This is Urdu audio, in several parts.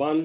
1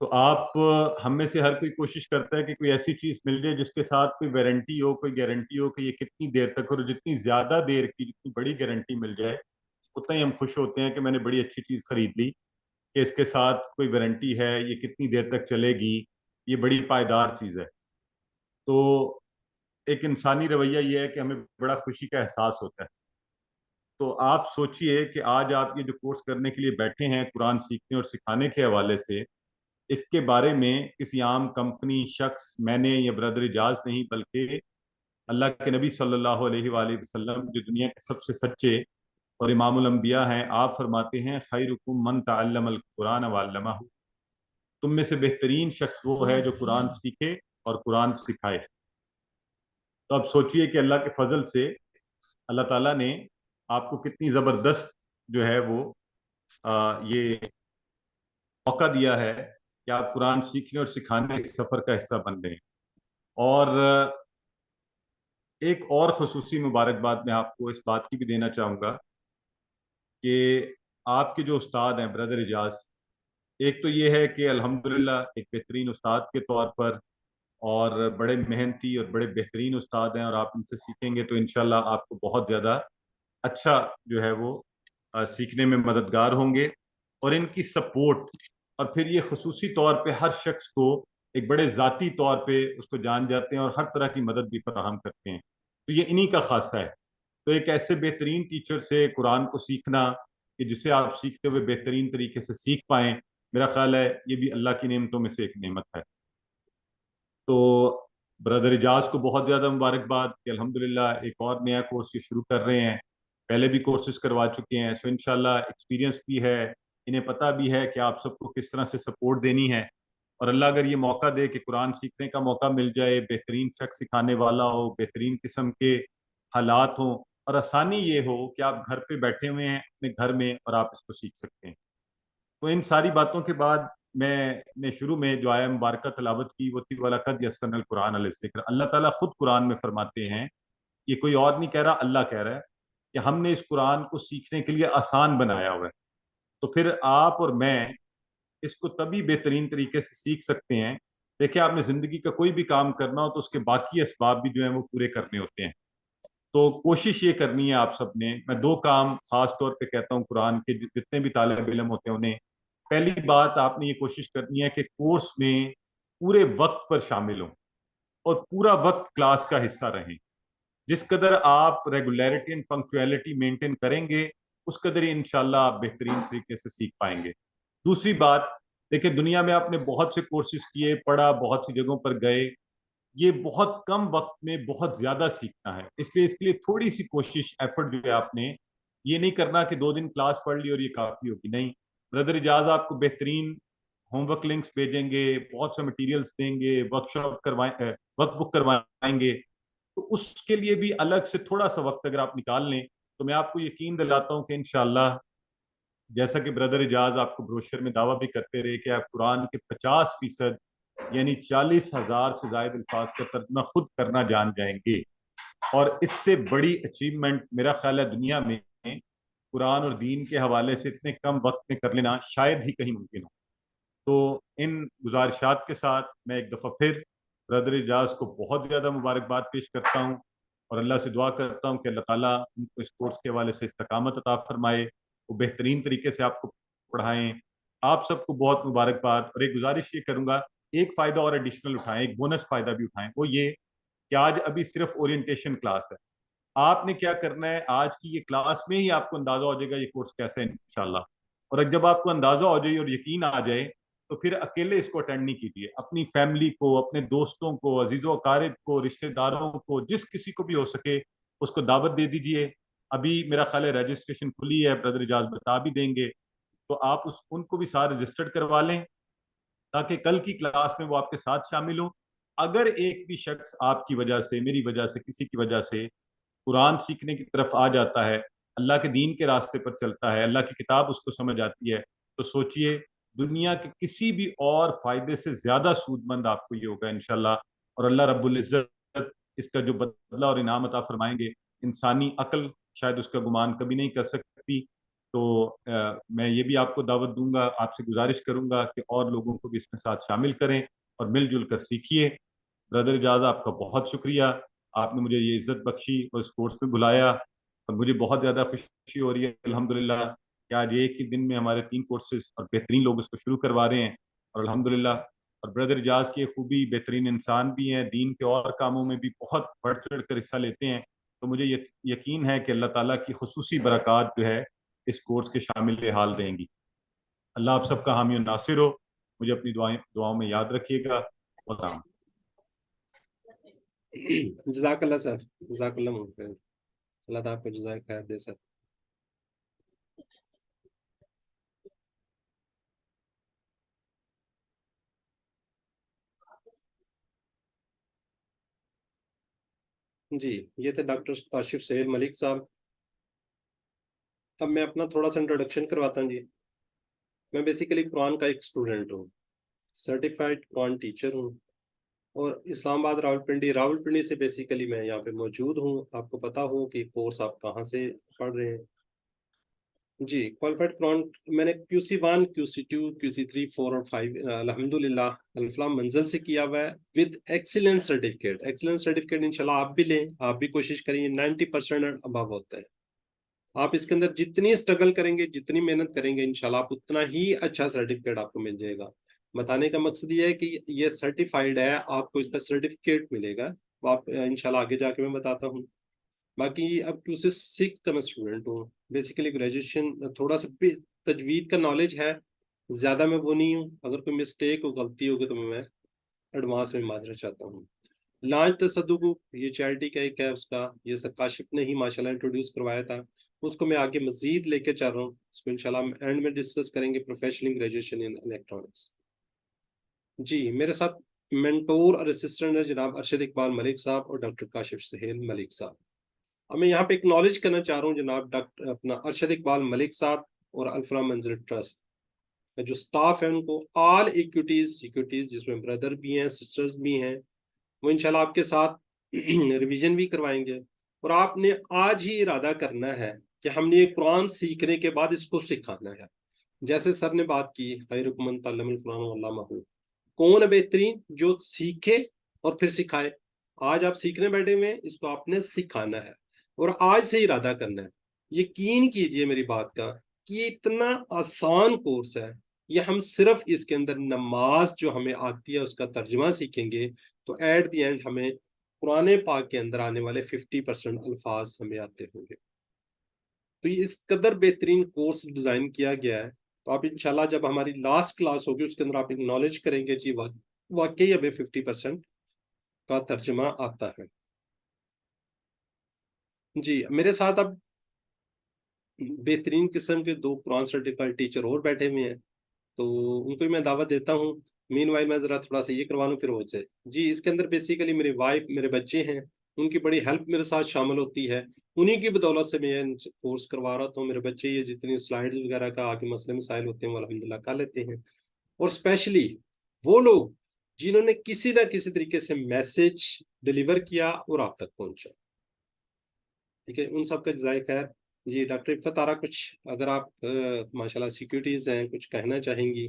تو آپ ہم میں سے ہر کوئی کوشش کرتا ہے کہ کوئی ایسی چیز مل جائے جس کے ساتھ کوئی وارنٹی ہو، کوئی گارنٹی ہو کہ یہ کتنی دیر تک، اور جتنی زیادہ دیر کی جتنی بڑی گارنٹی مل جائے اتنا ہی ہم خوش ہوتے ہیں کہ میں نے بڑی اچھی چیز خرید لی، کہ اس کے ساتھ کوئی وارنٹی ہے، یہ کتنی دیر تک چلے گی، یہ بڑی پائیدار چیز ہے۔ تو ایک انسانی رویہ یہ ہے کہ ہمیں بڑا خوشی کا احساس ہوتا ہے۔ تو آپ سوچئے کہ آج آپ یہ جو کورس کرنے کے لیے بیٹھے ہیں قرآن سیکھنے اور سکھانے کے حوالے سے، اس کے بارے میں کسی عام کمپنی، شخص، میں نے یا برادر اجاز نہیں، بلکہ اللہ کے نبی صلی اللہ علیہ وآلہ وسلم جو دنیا کے سب سے سچے اور امام الانبیاء ہیں، آپ فرماتے ہیں خیرکم من تعلم القرآن وعلمہ، تم میں سے بہترین شخص وہ ہے جو قرآن سیکھے اور قرآن سکھائے۔ تو اب سوچئے کہ اللہ کے فضل سے اللہ تعالیٰ نے آپ کو کتنی زبردست جو ہے وہ یہ موقع دیا ہے کہ آپ قرآن سیکھنے اور سکھانے اس سفر کا حصہ بن رہے ہیں۔ اور ایک اور خصوصی مبارکباد میں آپ کو اس بات کی بھی دینا چاہوں گا کہ آپ کے جو استاد ہیں برادر اجاز، ایک تو یہ ہے کہ الحمدللہ ایک بہترین استاد کے طور پر، اور بڑے محنتی اور بڑے بہترین استاد ہیں، اور آپ ان سے سیکھیں گے تو انشاءاللہ آپ کو بہت زیادہ اچھا جو ہے وہ سیکھنے میں مددگار ہوں گے۔ اور ان کی سپورٹ، اور پھر یہ خصوصی طور پہ ہر شخص کو ایک بڑے ذاتی طور پہ اس کو جان جاتے ہیں اور ہر طرح کی مدد بھی فراہم کرتے ہیں، تو یہ انہی کا خاصہ ہے۔ تو ایک ایسے بہترین ٹیچر سے قرآن کو سیکھنا کہ جسے آپ سیکھتے ہوئے بہترین طریقے سے سیکھ پائیں، میرا خیال ہے یہ بھی اللہ کی نعمتوں میں سے ایک نعمت ہے۔ تو برادر اجاز کو بہت زیادہ مبارکباد کہ الحمدللہ ایک اور نیا کورس یہ شروع کر رہے ہیں، پہلے بھی کورسز کروا چکے ہیں، سو انشاءاللہ ایکسپیرینس بھی ہے، انہیں پتہ بھی ہے کہ آپ سب کو کس طرح سے سپورٹ دینی ہے۔ اور اللہ اگر یہ موقع دے کہ قرآن سیکھنے کا موقع مل جائے، بہترین شخص سکھانے والا ہو، بہترین قسم کے حالات ہوں، اور آسانی یہ ہو کہ آپ گھر پہ بیٹھے ہوئے ہیں اپنے گھر میں اور آپ اس کو سیکھ سکتے ہیں۔ تو ان ساری باتوں کے بعد میں نے شروع میں جو آیا مبارکہ تلاوت کی وہ تھی وَلَقَدْ يَسَّرْنَا الْقُرْآنَ لِلذِّكْرِ۔ اللہ تعالیٰ خود قرآن میں فرماتے ہیں، یہ کوئی اور نہیں کہہ رہا، اللہ کہہ رہا ہے کہ ہم نے اس قرآن کو سیکھنے کے لیے آسان بنایا ہوا ہے۔ تو پھر آپ اور میں اس کو تبھی بہترین طریقے سے سیکھ سکتے ہیں۔ دیکھیں، آپ نے زندگی کا کوئی بھی کام کرنا ہو تو اس کے باقی اسباب بھی جو ہیں وہ پورے کرنے ہوتے ہیں۔ تو کوشش یہ کرنی ہے آپ سب نے، میں دو کام خاص طور پہ کہتا ہوں قرآن کے جتنے بھی طالب علم ہوتے ہیں انہیں، پہلی بات آپ نے یہ کوشش کرنی ہے کہ کورس میں پورے وقت پر شامل ہوں اور پورا وقت کلاس کا حصہ رہیں۔ جس قدر آپ ریگولیرٹی اینڈ پنکچویلٹی مینٹین کریں گے اس قدر ہی انشاءاللہ آپ بہترین طریقے سے سیکھ پائیں گے۔ دوسری بات، دیکھیں دنیا میں آپ نے بہت سے کورسز کیے، پڑھا، بہت سی جگہوں پر گئے، یہ بہت کم وقت میں بہت زیادہ سیکھنا ہے، اس لیے اس کے لیے تھوڑی سی کوشش، ایفرٹ جو ہے آپ نے یہ نہیں کرنا کہ 2 دن کلاس پڑھ لی اور یہ کافی ہوگی، نہیں۔ برادر اجاز آپ کو بہترین ہوم ورک لنکس بھیجیں گے، بہت سے مٹیریلز دیں گے، ورک شاپ کروائیں، ورک بک کروائیں گے، تو اس کے لیے بھی الگ سے تھوڑا سا وقت اگر آپ نکال لیں تو میں آپ کو یقین دلاتا ہوں کہ انشاءاللہ، جیسا کہ برادر اجاز آپ کو بروشر میں دعویٰ بھی کرتے رہے کہ آپ قرآن کے 50% یعنی 40,000 سے زائد الفاظ کا ترجمہ خود کرنا جان جائیں گے، اور اس سے بڑی اچیومنٹ میرا خیال ہے دنیا میں قرآن اور دین کے حوالے سے اتنے کم وقت میں کر لینا شاید ہی کہیں ممکن ہو۔ تو ان گزارشات کے ساتھ میں ایک دفعہ پھر برادر اجاز کو بہت زیادہ مبارکباد پیش کرتا ہوں، اور اللہ سے دعا کرتا ہوں کہ اللہ تعالیٰ ان کو اس کورس کے حوالے سے استقامت عطا فرمائے، وہ بہترین طریقے سے آپ کو پڑھائیں۔ آپ سب کو بہت مبارکباد، اور ایک گزارش یہ کروں گا، ایک فائدہ اور ایڈیشنل اٹھائیں، ایک بونس فائدہ بھی اٹھائیں، وہ یہ کہ آج ابھی صرف اورینٹیشن کلاس ہے۔ آپ نے کیا کرنا ہے، آج کی یہ کلاس میں ہی آپ کو اندازہ ہو جائے گا یہ کورس کیسا ہے انشاءاللہ، اور جب آپ کو اندازہ ہو جائے اور یقین آ جائے تو پھر اکیلے اس کو اٹینڈ نہیں کیجیے، اپنی فیملی کو، اپنے دوستوں کو، عزیز و اقارب کو، رشتہ داروں کو، جس کسی کو بھی ہو سکے اس کو دعوت دے دیجیے۔ ابھی میرا خیال ہے رجسٹریشن کھلی ہے، برادر اجاز بتا بھی دیں گے، تو آپ ان کو بھی ساتھ رجسٹرڈ کروا لیں تاکہ کل کی کلاس میں وہ آپ کے ساتھ شامل ہوں۔ اگر ایک بھی شخص آپ کی وجہ سے، میری وجہ سے، کسی کی وجہ سے قرآن سیکھنے کی طرف آ جاتا ہے، اللہ کے دین کے راستے پر چلتا ہے، اللہ کی کتاب اس کو سمجھ آتی ہے، تو سوچئے دنیا کے کسی بھی اور فائدے سے زیادہ سود مند آپ کو یہ ہوگا انشاءاللہ، اور اللہ رب العزت اس کا جو بدلہ اور انعام عطا فرمائیں گے، انسانی عقل شاید اس کا گمان کبھی نہیں کر سکتی۔ تو میں یہ بھی آپ کو دعوت دوں گا، آپ سے گزارش کروں گا کہ اور لوگوں کو بھی اس میں ساتھ شامل کریں اور مل جل کر سیکھیے۔ برادر اجاز آپ کا بہت شکریہ، آپ نے مجھے یہ عزت بخشی اور اس کورس میں بلایا، اور مجھے بہت زیادہ خوشی ہو رہی ہے الحمدللہ کہ آج ایک ہی دن میں ہمارے 3 کورسز اور بہترین لوگ اس کو شروع کروا رہے ہیں، اور الحمدللہ۔ اور برادر اجاز کی خوبی بہترین انسان بھی ہیں، دین کے اور کاموں میں بھی بہت بڑھ چڑھ کر حصہ لیتے ہیں، تو مجھے یقین ہے کہ اللہ تعالیٰ کی خصوصی برکات جو ہے اس کورس کے شامل حال دیں گی۔ اللہ آپ سب کا حامی و ناصر ہو، مجھے اپنی دعاؤں میں یاد رکھیے گا۔ وسلام۔ جزاک اللہ سر، جزاک اللہ خیر، اللہ تعالیٰ آپ کو جزائے خیر دے سر۔ جی یہ تھے ڈاکٹر کاشف سہیل ملک صاحب۔ اب میں اپنا تھوڑا سا انٹروڈکشن کرواتا ہوں۔ جی میں بیسیکلی قرآن کا ایک اسٹوڈنٹ ہوں، سرٹیفائڈ قرآن ٹیچر ہوں، اور اسلام آباد راولپنڈی سے بیسیکلی میں یہاں پہ موجود ہوں۔ آپ کو پتا ہو کہ کورس آپ کہاں سے پڑھ رہے ہیں۔ جی کوالیفائڈ قرآن میں نے QC1 QC2 QC3 4 اور 5 الحمدللہ الفلام منزل سے کیا ہوا ہے with excellence certificate. Excellence certificate انشاءاللہ آپ بھی لیں، آپ بھی کوشش کریں، 90% ابو ہوتا ہے۔ آپ اس کے اندر جتنی اسٹرگل کریں گے، جتنی محنت کریں گے، انشاءاللہ آپ اتنا ہی اچھا سرٹیفکیٹ آپ کو مل جائے گا۔ بتانے کا مقصد یہ ہے کہ یہ سرٹیفائیڈ ہے، آپ کو اس کا سرٹیفکیٹ ملے گا، وہ آپ انشاءاللہ آگے جا کے میں بتاتا ہوں۔ باقی اب QC6 کا میں اسٹوڈنٹ ہوں، بیسیکلی گریجویشن تھوڑا سا تجوید کا نالج ہے، زیادہ میں وہ نہیں ہوں، اگر کوئی مسٹیک ہو غلطی ہوگی تو میں ایڈوانس میں معذرت چاہتا ہوں۔ لانچ تصدق یہ چیریٹی کا ایک ہے، اس کا یہ سر کاشف نے ہی ماشاءاللہ انٹروڈیوس کروایا تھا، اس کو میں آگے مزید لے کے چل رہا ہوں، اس کو انشاءاللہ ہم اینڈ میں ڈسکس کریں گے، پروفیشنل گریجویشن ان الیکٹرانکس۔ جی میرے ساتھ مینٹور اور اسسٹنٹ ہے جناب ارشد اقبال ملک صاحب اور ڈاکٹر کاشف سہیل ملک صاحب۔ اب میں یہاں پہ اکنالج کرنا چاہ رہا ہوں جناب ڈاکٹر اپنا ارشد اقبال ملک صاحب اور الفلا منزل ٹرسٹ کا جو سٹاف ہے، ان کو آل ایکوٹیز جس میں بردر بھی ہیں، سسٹرز بھی ہیں، وہ انشاءاللہ آپ کے ساتھ ریویژن بھی کروائیں گے۔ اور آپ نے آج ہی ارادہ کرنا ہے کہ ہم نے قرآن سیکھنے کے بعد اس کو سکھانا ہے۔ جیسے سر نے بات کی خیرکم من تعلم القرآن وعلمہ، کون بہترین جو سیکھے اور پھر سکھائے۔ آج آپ سیکھنے بیٹھے ہوئے ہیں، اس کو آپ نے سکھانا ہے اور آج سے ارادہ کرنا ہے۔ یقین کیجئے میری بات کا کہ یہ اتنا آسان کورس ہے، یہ ہم صرف اس کے اندر نماز جو ہمیں آتی ہے اس کا ترجمہ سیکھیں گے تو ایٹ دی اینڈ ہمیں قرآن پاک کے اندر آنے والے 50% الفاظ ہمیں آتے ہوں گے۔ تو یہ اس قدر بہترین کورس ڈیزائن کیا گیا ہے، تو آپ انشاءاللہ جب ہماری لاسٹ کلاس ہوگی اس کے اندر آپ اکنالج کریں گے جی واقعی ابھی 50% کا ترجمہ آتا ہے۔ جی میرے ساتھ اب بہترین قسم کے 2 قرآن سرٹیفائڈ ٹیچر اور بیٹھے ہوئے ہیں، تو ان کو میں دعوت دیتا ہوں۔ مین وائل میں ذرا تھوڑا سا یہ کروا لوں پھر وہ سے۔ جی اس کے اندر بیسیکلی میری وائف، میرے بچے ہیں، ان کی بڑی ہیلپ میرے ساتھ شامل ہوتی ہے، انہی کی بدولت سے میں یہ کورس کروا رہا ہوں۔ میرے بچے یہ جتنی سلائیڈز وغیرہ کا آگے مسئلے مسائل ہوتے ہیں وہ الحمدللہ کر لیتے ہیں، اور اسپیشلی وہ لوگ جنہوں نے کسی نہ کسی طریقے سے میسج ڈیلیور کیا اور آپ تک پہنچا، ٹھیک ہے، ان سب کا جزائے خیر۔ جی ڈاکٹر عفت آرا کچھ اگر آپ ماشاءاللہ سیکیورٹیز ہیں کچھ کہنا چاہیں گی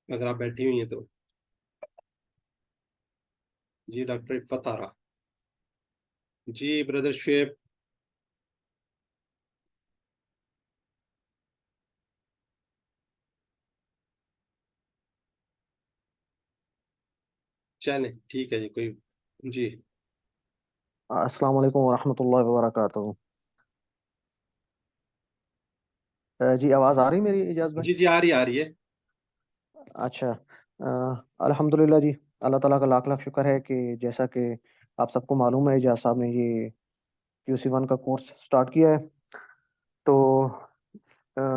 اگر آپ بیٹھی ہوئی ہیں تو۔ جی ڈاکٹر عفت آرا۔ جی بردر شعیب۔ چلیں ٹھیک ہے جی کوئی۔ جی السلام علیکم ورحمۃ اللہ وبرکاتہ۔ جی آواز آ رہی میری اجاز بھائی؟ جی جی آ رہی ہے۔ اچھا، الحمدللہ جی، اللہ تعالیٰ کا لاکھ لاکھ شکر ہے کہ جیسا کہ آپ سب کو معلوم ہے اجاز صاحب نے یہ QC1 کا کورس سٹارٹ کیا ہے، تو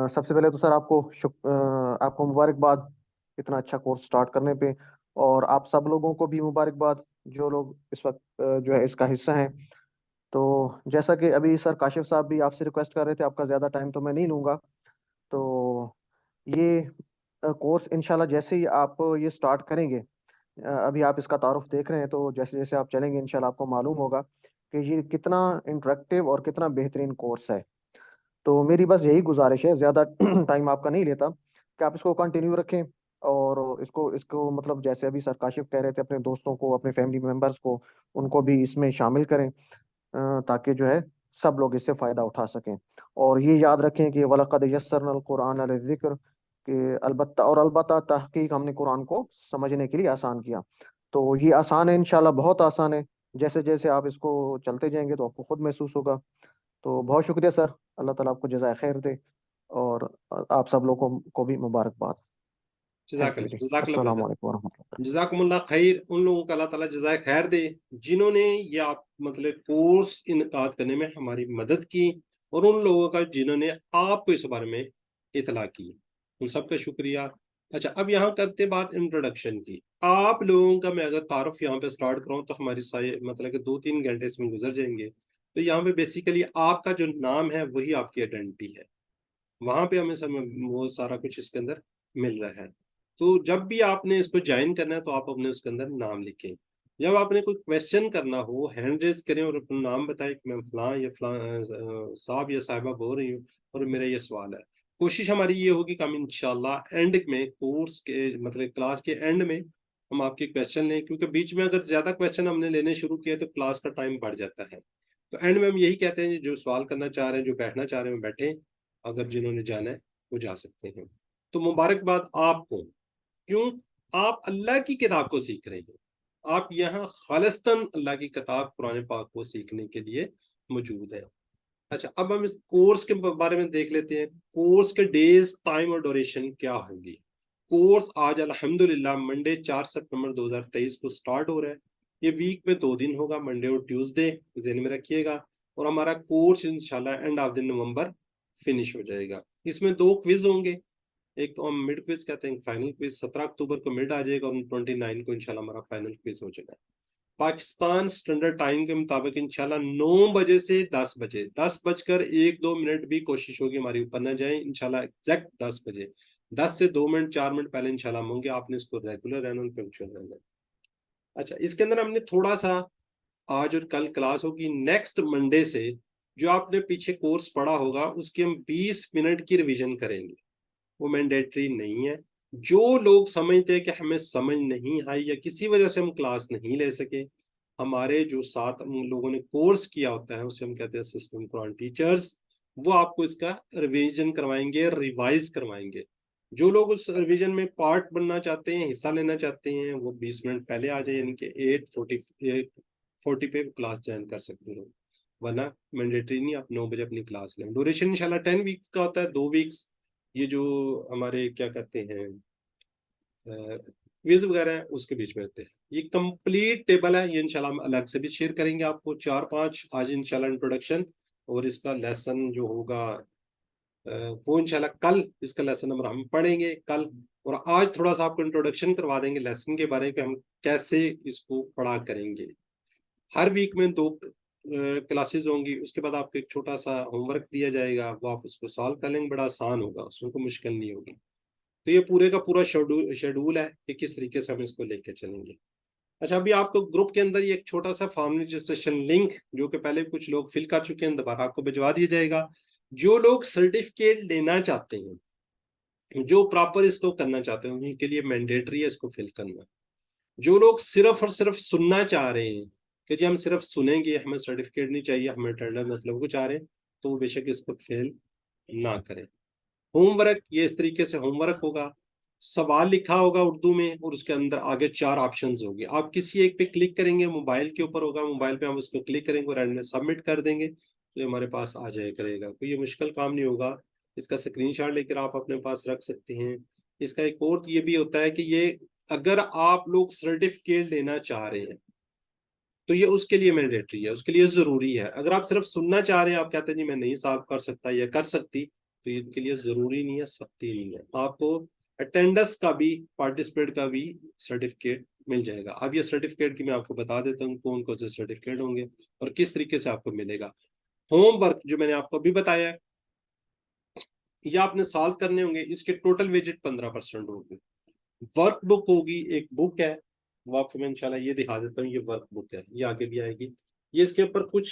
سب سے پہلے تو سر آپ کو مبارکباد اتنا اچھا کورس سٹارٹ کرنے پہ، اور آپ سب لوگوں کو بھی مبارکباد جو لوگ اس وقت جو ہے اس کا حصہ ہیں۔ تو جیسا کہ ابھی سر کاشف صاحب بھی آپ سے ریکویسٹ کر رہے تھے، آپ کا زیادہ ٹائم تو میں نہیں لوں گا، تو یہ کورس انشاءاللہ جیسے ہی آپ یہ سٹارٹ کریں گے، ابھی آپ اس کا تعارف دیکھ رہے ہیں، تو جیسے جیسے آپ چلیں گے انشاءاللہ آپ کو معلوم ہوگا کہ یہ کتنا انٹریکٹیو اور کتنا بہترین کورس ہے۔ تو میری بس یہی گزارش ہے، زیادہ ٹائم آپ کا نہیں لیتا، کہ آپ اس کو کنٹینیو رکھیں، اور اس کو مطلب جیسے ابھی سر کاشف کہہ رہے تھے، اپنے دوستوں کو، اپنے فیملی ممبرس کو، ان کو بھی اس میں شامل کریں، تاکہ جو ہے سب لوگ اس سے فائدہ اٹھا سکیں. اور یہ یاد رکھیں کہ وَلَقَدْ يَسَّرْنَا الْقُرْآنَ لِلذِّكْرِ، کہ البتہ تحقیق ہم نے قرآن کو سمجھنے کے لیے آسان کیا. تو یہ آسان ہے انشاءاللہ، بہت آسان ہے. جیسے جیسے آپ اس کو چلتے جائیں گے تو آپ کو خود محسوس ہوگا. تو بہت شکریہ سر، اللہ تعالیٰ آپ کو جزائے خیر دے، اور آپ سب لوگوں کو بھی مبارکباد. جزاک تھینک یو اللہ، جی، جزاک اللہ السلام بردر، علیکم ورحمۃ اللہ. جزاکم اللہ خیر. ان لوگوں کو اللہ تعالیٰ جزائے خیر دے جنہوں نے یہ آپ مطلب کورس انعقاد کرنے میں ہماری مدد کی، اور ان لوگوں کا جنہوں نے آپ کو اس بارے میں اطلاع کی، ان سب کا شکریہ. اچھا، اب یہاں کرتے بات انٹروڈکشن کی. آپ لوگوں کا میں اگر تعارف یہاں پہ سٹارٹ کروں تو ہماری مطلب کہ 2-3 گھنٹے اس میں گزر جائیں گے. تو یہاں پہ بیسیکلی آپ کا جو نام ہے وہی آپ کی آئیڈینٹی ہے، وہاں پہ ہمیں وہ سارا کچھ اس کے اندر مل رہا ہے. تو جب بھی آپ نے اس کو جوائن کرنا ہے تو آپ اپنے اس کے اندر نام لکھیں. جب آپ نے کوئی کویسچن کرنا ہو ہینڈ ریز کریں اور اپنا نام بتائیں کہ میں فلاں یا فلاں صاحب یا صاحبہ بول رہی ہوں اور میرا یہ سوال ہے. کوشش ہماری یہ ہوگی کہ ہم انشاءاللہ اینڈ میں کورس کے مطلب کلاس کے اینڈ میں ہم آپ کے کویسچن لیں، کیونکہ بیچ میں اگر زیادہ کویسچن ہم نے لینے شروع کیے تو کلاس کا ٹائم بڑھ جاتا ہے. تو اینڈ میں ہم یہی کہتے ہیں جو سوال کرنا چاہ رہے ہیں، جو بیٹھنا چاہ رہے ہیں بیٹھیں، اگر جنہوں نے جانا ہے وہ جا سکتے ہیں. تو مبارکباد آپ کو، کیوں؟ آپ اللہ کی کتاب کو سیکھ رہے ہیں، آپ یہاں خالصتاً اللہ کی کتاب قرآن پاک کو سیکھنے کے لیے موجود ہیں. اچھا، اب ہم اس کورس کے بارے میں دیکھ لیتے ہیں. کورس کے ڈیز، ٹائم اور ڈوریشن کیا ہوگی. کورس آج الحمدللہ منڈے 4 سپٹمبر 2023 کو سٹارٹ ہو رہا ہے. یہ ویک میں 2 دن ہوگا، منڈے اور ٹیوزڈے، ذہن میں رکھیے گا. اور ہمارا کورس انشاءاللہ end of the November finish ہو جائے گا. اس میں 2 کوئز ہوں گے، ایک تو ہم مڈ کوئز کہتے ہیں، فائنل کوئز 17 اکتوبر کو مڈ آ جائے گا، اور 29 کو انشاءاللہ ہمارا فائنل کوئز ہو جائے گا. پاکستان سٹینڈرڈ ٹائم کے مطابق انشاءاللہ 9 بجے سے 10 بجے، 10:01-2 بھی کوشش ہوگی ہماری اوپر نہ جائیں، انشاءاللہ ایگزیکٹ 10 بجے، 10 سے 2 منٹ 4 منٹ پہلے انشاءاللہ ہم ہوں گے. آپ نے اس کو ریگولر رہنا اور پنکچوئل رہنا. اچھا، اس کے اندر ہم نے تھوڑا سا آج اور کل کلاس ہوگی. نیکسٹ منڈے سے جو آپ نے پیچھے کورس پڑھا ہوگا اس کی ہم 20 منٹ کی ریویژن کریں گے. وہ مینڈیٹری نہیں ہے. جو لوگ سمجھتے ہیں کہ ہمیں سمجھ نہیں آئی یا کسی وجہ سے ہم کلاس نہیں لے سکے، ہمارے جو ساتھ لوگوں نے کورس کیا ہوتا ہے اسے ہم کہتے ہیں اسسٹنٹ قرآن ٹیچرز، وہ آپ کو اس کا ریویژن کروائیں گے، ریوائز کروائیں گے. جو لوگ اس ریویژن میں پارٹ بننا چاہتے ہیں، حصہ لینا چاہتے ہیں، وہ 20 منٹ پہلے آ جائیں، یعنی کہ 8:40 پہ کلاس جوائن کر سکتے ہیں. ورنہ مینڈیٹری نہیں، آپ 9 بجے اپنی کلاس لیں. ڈوریشن انشاءاللہ 10 ویکس کا ہوتا ہے، 2 ویکس یہ جو ہمارے کیا کہتے ہیں کوئز وغیرہ ہیں اس کے بیچ میں ہوتے ہیں. یہ کمپلیٹ ٹیبل ہے، یہ انشاءاللہ ہم الگ سے بھی شیئر کریں گے آپ کو. 4-5 آج انشاءاللہ انٹروڈکشن، اور اس کا لیسن جو ہوگا وہ انشاءاللہ کل اس کا لیسن نمبر ہم پڑھیں گے کل. اور آج تھوڑا سا آپ کو انٹروڈکشن کروا دیں گے لیسن کے بارے میں کہ ہم کیسے اس کو پڑھا کریں گے. ہر ویک میں 2 کلاسز ہوں گی. اس کے بعد آپ کو ایک چھوٹا سا ہوم ورک دیا جائے گا، وہ آپ اس کو سالو کر لیں گے، بڑا آسان ہوگا، اس میں کوئی مشکل نہیں ہوگی. تو یہ پورے کا پورا شیڈول ہے کہ کس طریقے سے ہم اس کو لے کے چلیں گے. اچھا، ابھی آپ کو گروپ کے اندر یہ ایک چھوٹا سا فارم رجسٹریشن لنک جو کہ پہلے کچھ لوگ فل کر چکے ہیں، دوبارہ آپ کو بھجوا دیا جائے گا. جو لوگ سرٹیفکیٹ لینا چاہتے ہیں، جو پراپر اس کو کرنا چاہتے ہیں، ان کے لیے مینڈیٹری ہے اس کو فل کرنا. جو لوگ صرف اور صرف سننا چاہ رہے ہیں کہ جی ہم صرف سنیں گے، ہمیں سرٹیفکیٹ نہیں چاہیے، ہمیں اٹینڈنس مطلب کو چاہ رہے ہیں، تو وہ بے شک اس کو فیل نہ کریں. ہوم ورک یہ اس طریقے سے ہوم ورک ہوگا، سوال لکھا ہوگا اردو میں، اور اس کے اندر آگے 4 آپشنز ہوگی. آپ کسی ایک پہ کلک کریں گے، موبائل کے اوپر ہوگا، موبائل پہ ہم اس کو کلک کریں گے اور اینڈ میں سبمٹ کر دیں گے تو یہ ہمارے پاس آ جائے کرے گا. کوئی یہ مشکل کام نہیں ہوگا. اس کا اسکرین شاٹ لے کر آپ اپنے پاس رکھ سکتے ہیں. اس کا ایک اور یہ بھی ہوتا ہے کہ یہ اگر آپ لوگ سرٹیفکیٹ لینا چاہ رہے ہیں تو یہ اس کے لیے مینڈیٹری ہے، اس کے لیے ضروری ہے. اگر آپ صرف سننا چاہ رہے ہیں، آپ کہتے ہیں جی میں نہیں سالو کر سکتا یا کر سکتی، تو یہ کے لیے ضروری نہیں ہے، سختی نہیں ہے. آپ کو اٹینڈنس کا بھی، پارٹیسپیٹ کا بھی سرٹیفکیٹ مل جائے گا. اب یہ سرٹیفکیٹ کی میں آپ کو بتا دیتا ہوں کون کون سے سرٹیفکیٹ ہوں گے اور کس طریقے سے آپ کو ملے گا. ہوم ورک جو میں نے آپ کو ابھی بتایا ہے یہ آپ نے سالو کرنے ہوں گے. اس کے ٹوٹل ویجٹ 15% ہوگی. ورک بک ہوگی، ایک بک ہے، وہ آپ کو میں انشاءاللہ یہ دکھا دیتا ہوں. یہ ورک بک ہے، یہ آگے بھی آئے گی. یہ اس کے اوپر کچھ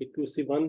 QC1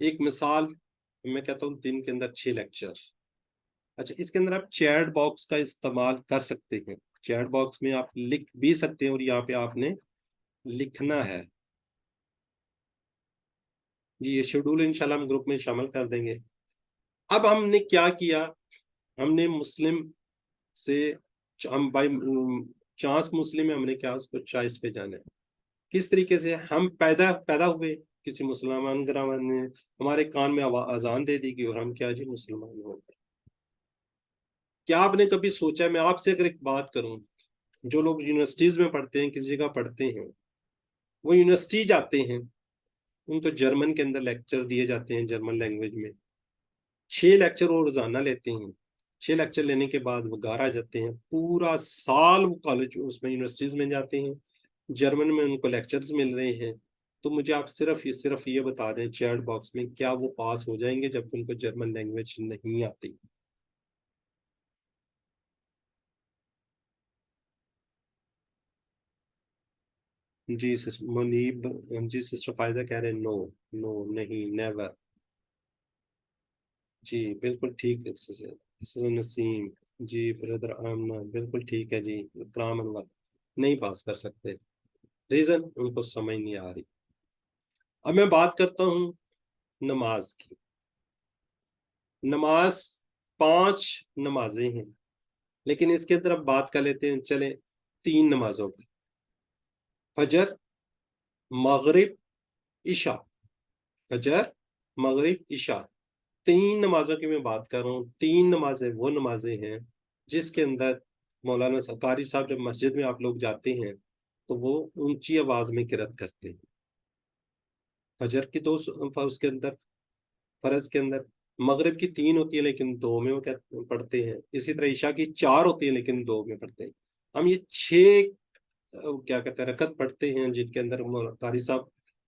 ایک مثال میں کہتا ہوں دن کے اندر 6 لیکچر. اچھا اس کے اندر آپ چیٹ باکس کا استعمال کر سکتے ہیں. چیٹ باکس میں آپ لکھ بھی سکتے ہیں اور یہاں پہ آپ نے لکھنا ہے. جی یہ شیڈول انشاءاللہ ہم گروپ میں شامل کر دیں گے. اب ہم نے کیا کیا, ہم نے مسلم سے ہم بائی چانس مسلم ہے, ہم نے کیا اس کو چوائس پہ جانا ہے. کس طریقے سے ہم پیدا ہوئے, کسی مسلمان گرامان نے ہمارے کان میں اذان دے دی گئی اور ہم کیا جی مسلمان ہو گئے. کیا آپ نے کبھی سوچا, میں آپ سے اگر ایک بات کروں, جو لوگ یونیورسٹیز میں پڑھتے ہیں, کسی جگہ پڑھتے ہیں, وہ یونیورسٹی جاتے ہیں, ان کو جرمن کے اندر لیکچر دیے جاتے ہیں جرمن لینگویج میں, 6 لیکچر وہ روزانہ لیتے ہیں. 6 لیکچر لینے کے بعد وہ گھر آ جاتے ہیں. پورا سال وہ کالج اس میں یونیورسٹیز میں جاتے ہیں, جرمن میں ان کو لیکچرز مل رہے ہیں. تو مجھے آپ صرف یہ بتا دیں چیٹ باکس میں, کیا وہ پاس ہو جائیں گے جب ان کو جرمن لینگویج نہیں آتی؟ جی منیب, جی سسٹر فائدہ کہہ رہے ہیں نو نو نہیں نیور. جی بالکل ٹھیک ہے نسیم. جی بردر آمنہ بالکل ٹھیک ہے جی. کرام انور نہیں پاس کر سکتے, ریزن ان کو سمجھ نہیں آ رہی. اب میں بات کرتا ہوں نماز کی. نماز 5 نمازیں ہیں, لیکن اس کے طرف بات کر لیتے ہیں چلیں 3 نمازوں کی, فجر مغرب عشاء. فجر مغرب عشاء 3 نمازوں کی میں بات کر رہا ہوں. 3 نمازیں وہ نمازیں ہیں جس کے اندر مولانا قاری صاحب جب مسجد میں آپ لوگ جاتے ہیں تو وہ اونچی آواز میں قرات کرتے ہیں. فجر کی 2 اس کے اندر فرض کے اندر, مغرب کی 3 ہوتی ہے لیکن 2 میں وہ پڑھتے ہیں. اسی طرح عشاء کی 4 ہوتی ہے لیکن 2 میں پڑھتے ہیں. ہم یہ 6 کیا کہتے ہیں رکعت پڑھتے ہیں جن کے اندر قاری صاحب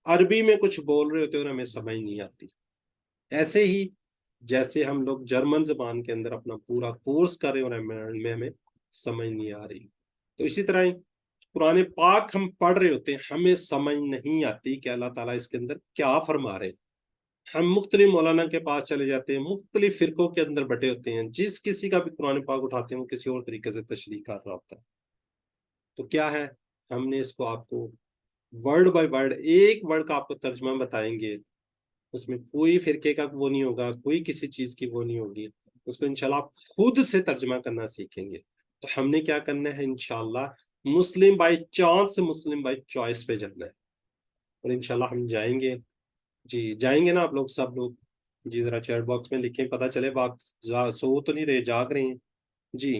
عربی میں کچھ بول رہے ہوتے ہیں اور ہمیں سمجھ نہیں آتی. ایسے ہی جیسے ہم لوگ جرمن زبان کے اندر اپنا پورا کورس کر رہے ہیں اور ہمیں سمجھ نہیں آ رہی. تو اسی طرح قرآن پاک ہم پڑھ رہے ہوتے ہیں, ہمیں سمجھ نہیں آتی کہ اللہ تعالیٰ اس کے اندر کیا فرما رہے. ہم مختلف مولانا کے پاس چلے جاتے ہیں, مختلف فرقوں کے اندر بٹے ہوتے ہیں, جس کسی کا بھی قرآن پاک اٹھاتے ہیں وہ کسی اور طریقے سے تشریح کر رہا ہوتا ہے. تو کیا ہے, ہم نے اس کو آپ کو ورڈ بائی ورڈ, ایک ورڈ کا آپ کو ترجمہ بتائیں گے. اس میں کوئی فرقے کا وہ نہیں ہوگا, کوئی کسی چیز کی وہ نہیں ہوگی. اس کو انشاءاللہ آپ خود سے ترجمہ کرنا سیکھیں گے. تو ہم نے کیا کرنا ہے انشاءاللہ, مسلم بائی چانس سے مسلم بائی چوائس پہ جانا ہے, اور انشاءاللہ ہم جائیں گے. جی جائیں گے نا آپ لوگ سب لوگ؟ جی ذرا چیٹ باکس میں لکھیں, پتہ چلے بات سو تو نہیں رہے, جاگ رہے ہیں. جی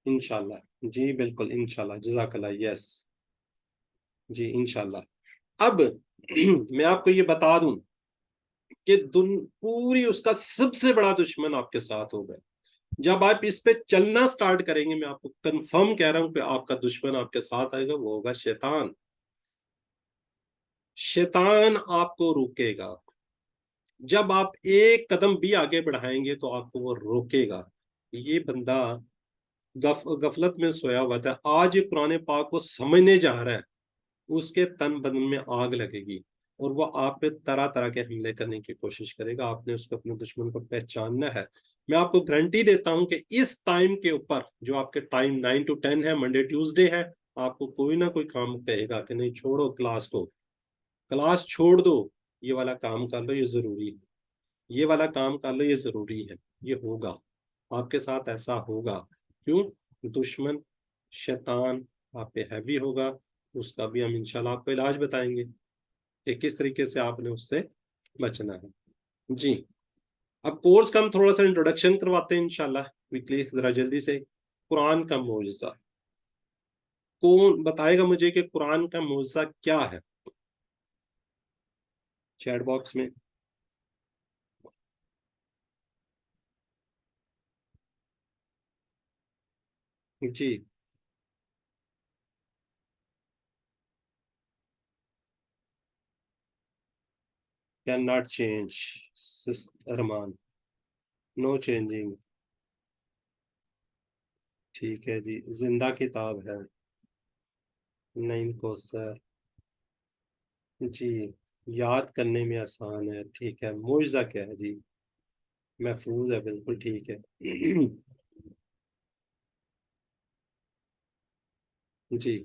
انشاءاللہ, جی بالکل انشاءاللہ, جزاک اللہ, یس جی انشاءاللہ. اب میں آپ کو یہ بتا دوں کہ پوری اس کا سب سے بڑا دشمن آپ کے ساتھ ہوگا. جب آپ اس پہ چلنا سٹارٹ کریں گے, میں آپ کو کنفرم کہہ رہا ہوں کہ آپ کا دشمن آپ کے ساتھ آئے گا, وہ ہوگا شیطان. شیطان آپ کو روکے گا. جب آپ ایک قدم بھی آگے بڑھائیں گے تو آپ کو وہ روکے گا. یہ بندہ غفلت میں سویا ہوا تھا, آج یہ قرآن پاک کو سمجھنے جا رہا ہے, اس کے تن بدن میں آگ لگے گی اور وہ آپ پہ طرح طرح کے حملے کرنے کی کوشش کرے گا. آپ نے اس کو اپنے دشمن کو پہچاننا ہے. میں آپ کو گارنٹی دیتا ہوں کہ اس ٹائم کے اوپر جو آپ کے ٹائم 9 to 10 ہے, منڈے ٹیوزڈے ہے, آپ کو کوئی نہ کوئی کام کہے گا کہ نہیں چھوڑو کلاس کو, کلاس چھوڑ دو, یہ والا کام کر لو, یہ ضروری ہے, یہ والا کام کر لو, یہ ضروری ہے. یہ ہوگا آپ کے ساتھ, ایسا ہوگا. کیوں؟ دشمن شیطان آپ پہ ہیوی ہوگا. اس کا بھی ہم انشاءاللہ آپ کو علاج بتائیں گے کہ کس طریقے سے آپ نے اس سے بچنا ہے. جی اب کورس کا ہم تھوڑا سا انٹروڈکشن کرواتے ہیں انشاءاللہ ویکلی, ذرا جلدی سے. قرآن کا معجزہ کون بتائے گا مجھے کہ قرآن کا معجزہ کیا ہے؟ چیٹ باکس میں جی can not change Armaan, no changing. ٹھیک ہے جی. زندہ کتاب ہے, نہیں کو سر. جی یاد کرنے میں آسان ہے، ٹھیک ہے. معجزہ کیا ہے جی؟ محفوظ ہے، بالکل ٹھیک ہے. جی.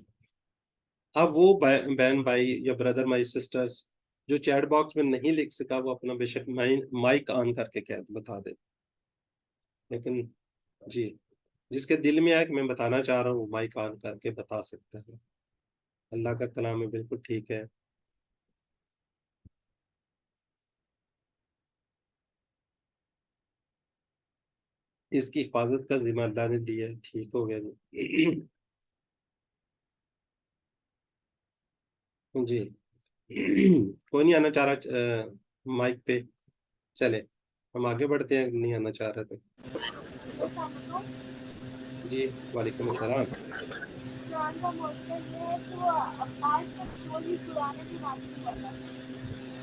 اب وہ بہن بھائی یا بردر مائی سسٹرز جو چیٹ باکس میں نہیں لکھ سکا، وہ اپنا بے شک مائک آن کر کے بتا دے. لیکن جی، جس کے دل میں آئے کہ میں بتانا چاہ رہا ہوں، وہ مائک آن کر کے بتا سکتا ہے. اللہ کا کلام ہے، بالکل ٹھیک ہے. اس کی حفاظت کا ذمہ اللہ نے لیا ہے. ٹھیک ہو گیا جی. جی. کوئی نہیں آنا چاہ رہا مائک پہ؟ چلے ہم آگے بڑھتے ہیں. نہیں آنا چاہ رہے تھے. جی وعلیکم السلام.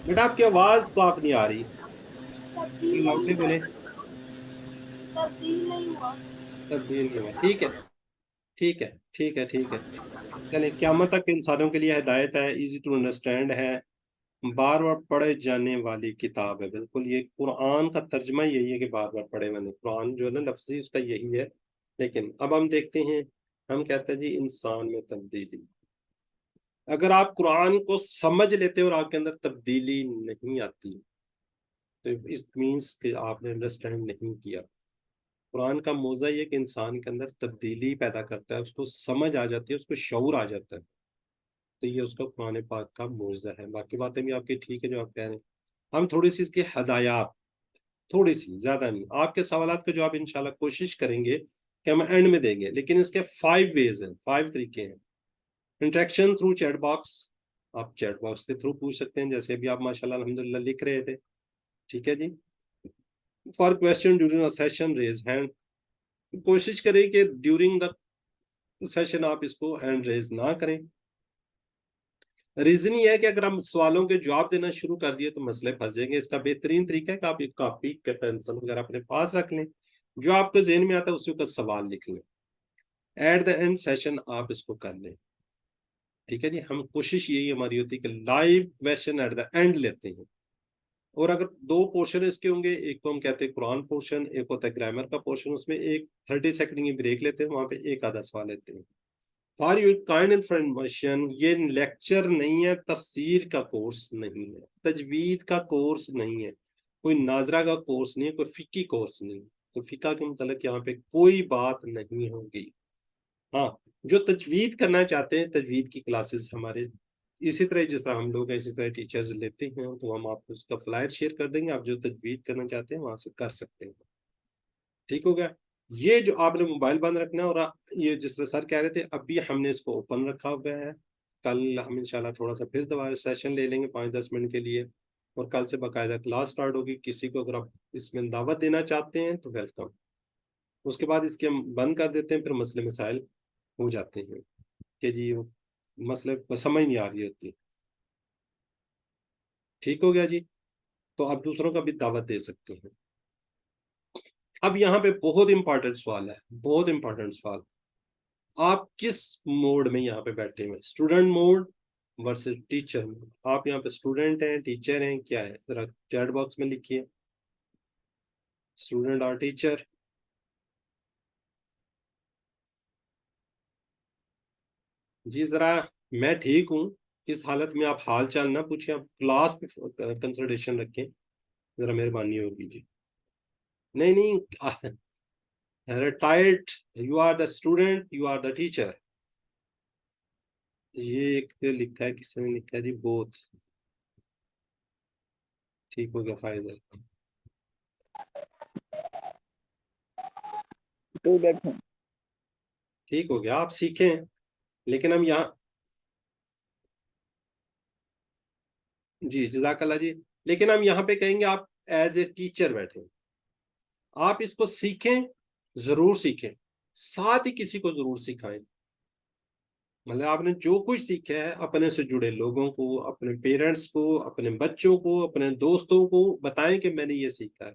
بیٹا آپ کی آواز صاف نہیں آ رہی، لاؤڈلی بولیں. تبدیل نہیں ہوا. ٹھیک ہے ٹھیک ہے ٹھیک ہے ٹھیک ہے. چلیں، قیامت تک انسانوں کے لیے ہدایت ہے، ایزی ٹو انڈرسٹینڈ ہے، بار بار پڑھے جانے والی کتاب ہے. بالکل یہ قرآن کا ترجمہ یہی ہے کہ بار بار پڑھے ہوئے. قرآن جو ہے نا لفظی اس کا یہی ہے. لیکن اب ہم دیکھتے ہیں، ہم کہتے ہیں جی انسان میں تبدیلی. اگر آپ قرآن کو سمجھ لیتے اور آپ کے اندر تبدیلی نہیں آتی تو اس مینس کہ آپ نے انڈرسٹینڈ نہیں کیا. قرآن کا موضوع یہ کہ انسان کے اندر تبدیلی پیدا کرتا ہے، اس کو سمجھ آ جاتی ہے، اس کو شعور آ جاتا ہے. تو یہ اس کا قرآن پاک کا موضوع ہے. باقی باتیں بھی آپ کی ٹھیک ہے جو آپ کہہ رہے ہیں. ہم تھوڑی سی اس کی ہدایات، تھوڑی سی، زیادہ نہیں. آپ کے سوالات کا جواب انشاءاللہ کوشش کریں گے کہ ہم اینڈ میں دیں گے. لیکن اس کے 5 ویز ہیں، 5 طریقے ہیں. انٹریکشن تھرو چیٹ باکس، آپ چیٹ باکس کے تھرو پوچھ سکتے ہیں، جیسے ابھی آپ ماشاءاللہ الحمدللہ لکھ رہے تھے. ٹھیک ہے جی. For question during session raise hand. کوشش کریں کہ ڈیورنگ دا سیشن آپ اس کو ہینڈ ریز نہ کریں. ریزن یہ ہے کہ اگر ہم سوالوں کے جواب دینا شروع کر دیے تو مسئلے پھنس جائیں گے. اس کا بہترین طریقہ ہے کہ آپ ایک کاپی کے پینسل وغیرہ اپنے پاس رکھ لیں، جو آپ کو ذہن میں آتا ہے اسی وقت سوال لکھ لیں. ایٹ دا اینڈ سیشن آپ اس کو کر لیں. ٹھیک ہے جی. ہم کوشش یہی ہماری ہوتی ہے کہ live question at the end لیتے ہیں. اور اگر 2 پورشن اس کے ہوں گے، ایک تو ہم کہتے ہیں قرآن پورشن، ایک ہوتا ہے گرامر کا پورشن. اس میں ایک 30 سیکنڈ کی بریک لیتے ہیں، وہاں پہ ایک آدھا سوال لیتے ہیں. فار یور کائنڈ انفارمیشن، یہ لیکچر نہیں ہے، تفسیر کا کورس نہیں ہے، تجوید کا کورس نہیں ہے، کوئی ناظرہ کا کورس نہیں ہے، کوئی فقہی کورس نہیں. تو فقہ کے متعلق یہاں پہ کوئی بات نہیں ہوگی. ہاں، جو تجوید کرنا چاہتے ہیں، تجوید کی کلاسز ہمارے اسی طرح جس طرح ہم لوگ ہیں اسی طرح ٹیچرز لیتے ہیں، تو ہم آپ کو اس کا فلائر شیئر کر دیں گے. آپ جو تجوید کرنا چاہتے ہیں وہاں سے کر سکتے ہیں. ٹھیک ہو گیا. یہ جو آپ نے موبائل بند رکھنا ہے، اور یہ جس طرح سر کہہ رہے تھے ابھی ہم نے اس کو اوپن رکھا ہوا ہے. کل ہم انشاءاللہ تھوڑا سا پھر دوبارہ سیشن لے لیں گے 5-10 منٹ کے لیے، اور کل سے باقاعدہ کلاس سٹارٹ ہوگی. کسی کو اگر آپ اس میں دعوت دینا چاہتے ہیں تو ویلکم. اس کے بعد اس کے ہم بند کر دیتے ہیں، پھر مسئلے مسائل ہو جاتے ہیں کہ جی مسئلے کو سمجھ نہیں آ رہی ہوتی. ٹھیک ہو گیا جی. تو آپ دوسروں کا بھی دعوت دے سکتے ہیں. اب یہاں پہ بہت امپورٹنٹ سوال ہے، بہت امپورٹنٹ سوال. آپ کس موڈ میں یہاں پہ بیٹھے ہوئے؟ Student mode versus teacher mode. آپ یہاں پہ اسٹوڈنٹ ہیں، ٹیچر ہیں، کیا ہے؟ ذرا چیٹ باکس میں لکھیے اسٹوڈنٹ اور ٹیچر. جی ذرا، میں ٹھیک ہوں. اس حالت میں آپ حال چال نہ پوچھیں، آپ کلاس پہ کنسلٹیشن رکھیں. ذرا مہربانی ہوگی جی. نہیں نہیں، retired, you are the student, you are the teacher. یہ ایک لکھا ہے، کس نے لکھا ہے جی؟ بوتھ. ٹھیک ہو گیا، فائدہ. ٹھیک ہو گیا، آپ سیکھیں. لیکن ہم یہاں جی جزاک اللہ جی. لیکن ہم یہاں پہ کہیں گے آپ ایز اے ٹیچر بیٹھیں، آپ اس کو سیکھیں، ضرور سیکھیں، ساتھ ہی کسی کو ضرور سکھائیں. مطلب آپ نے جو کچھ سیکھا ہے اپنے سے جڑے لوگوں کو، اپنے پیرنٹس کو، اپنے بچوں کو، اپنے دوستوں کو بتائیں کہ میں نے یہ سیکھا ہے.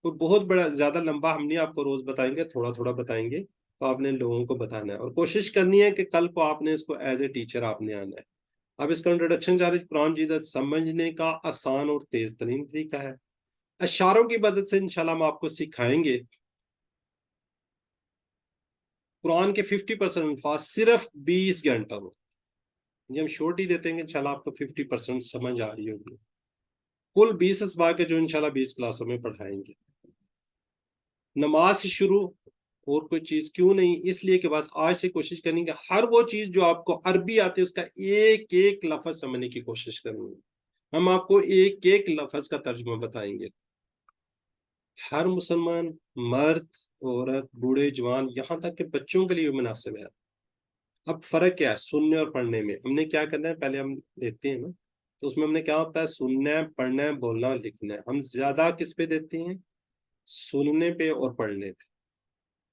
کوئی بہت بڑا زیادہ لمبا ہم نہیں آپ کو روز بتائیں گے، تھوڑا تھوڑا بتائیں گے. تو آپ نے لوگوں کو بتانا ہے، اور کوشش کرنی ہے کہ کل کو آپ نے اس کو ایز اے ٹیچر آپ نے آنا ہے. اب اس کا انٹروڈکشن جاری قرآن مجید سمجھنے کا آسان اور تیز ترین طریقہ ہے. اشاروں کی مدد سے انشاءاللہ ہم آپ کو سکھائیں گے قرآن کے 50% الفاظ صرف 20 گھنٹوں میں. یہ ہم شورٹ ہی دیتے ہیں کہ انشاءاللہ آپ کو 50% سمجھ آ رہی ہوگی. کل 20 اسباق کے جو انشاءاللہ 20 کلاسوں میں پڑھائیں گے. نماز سے شروع اور کوئی چیز کیوں نہیں، اس لیے کہ بس آج سے کوشش کریں گے ہر وہ چیز جو آپ کو عربی آتی ہے اس کا ایک ایک لفظ سمجھنے کی کوشش کریں گے. ہم آپ کو ایک ایک لفظ کا ترجمہ بتائیں گے. ہر مسلمان مرد، عورت، بوڑھے، جوان، یہاں تک کہ بچوں کے لیے مناسب ہے. اب فرق کیا ہے سننے اور پڑھنے میں؟ ہم نے کیا کرنا ہے پہلے ہم دیتے ہیں نا، تو اس میں ہم نے کیا ہوتا ہے سننا ہے، پڑھنا ہے، بولنا اور لکھنا ہے. ہم زیادہ کس پہ دیتے ہیں؟ سننے پہ اور پڑھنے پہ.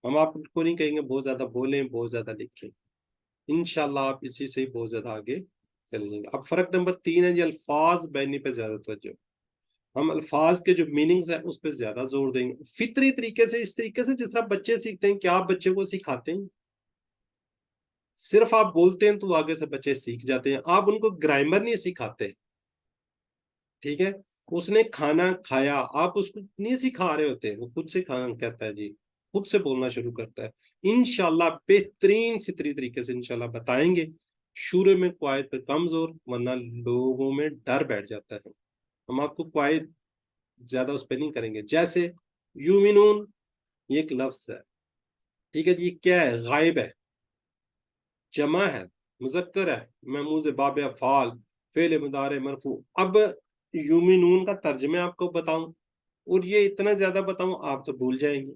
ہم آپ کو نہیں کہیں گے بہت زیادہ بولیں بہت زیادہ لکھیں، انشاءاللہ آپ اسی سے بہت زیادہ آگے چل جائیں گے. اب فرق نمبر 3 ہے جی الفاظ بیانی پہ زیادہ توجہ. ہم الفاظ کے جو میننگز ہیں اس پہ زیادہ زور دیں گے فطری طریقے سے، اس طریقے سے جس طرح بچے سیکھتے ہیں. کیا آپ بچے کو سکھاتے ہیں؟ صرف آپ بولتے ہیں تو آگے سے بچے سیکھ جاتے ہیں. آپ ان کو گرامر نہیں سکھاتے، ٹھیک ہے؟ اس نے کھانا کھایا، آپ اس کو نہیں سکھا رہے ہوتے، وہ خود سے کھانا کہتا ہے جی، خود سے بولنا شروع کرتا ہے. انشاءاللہ بہترین فطری طریقے سے انشاءاللہ بتائیں گے. شروع میں قواعد پہ کم زور، ورنہ لوگوں میں ڈر بیٹھ جاتا ہے. ہم آپ کو قواعد زیادہ اس پہ نہیں کریں گے. جیسے یومنون یہ ایک لفظ ہے، ٹھیک ہے جی، کیا ہے؟ غائب ہے، جمع ہے، مذکر ہے، محموز باب افعال، فعل مضارع مرفوع. اب یومنون کا ترجمہ آپ کو بتاؤں اور یہ اتنا زیادہ بتاؤں آپ تو بھول جائیں گے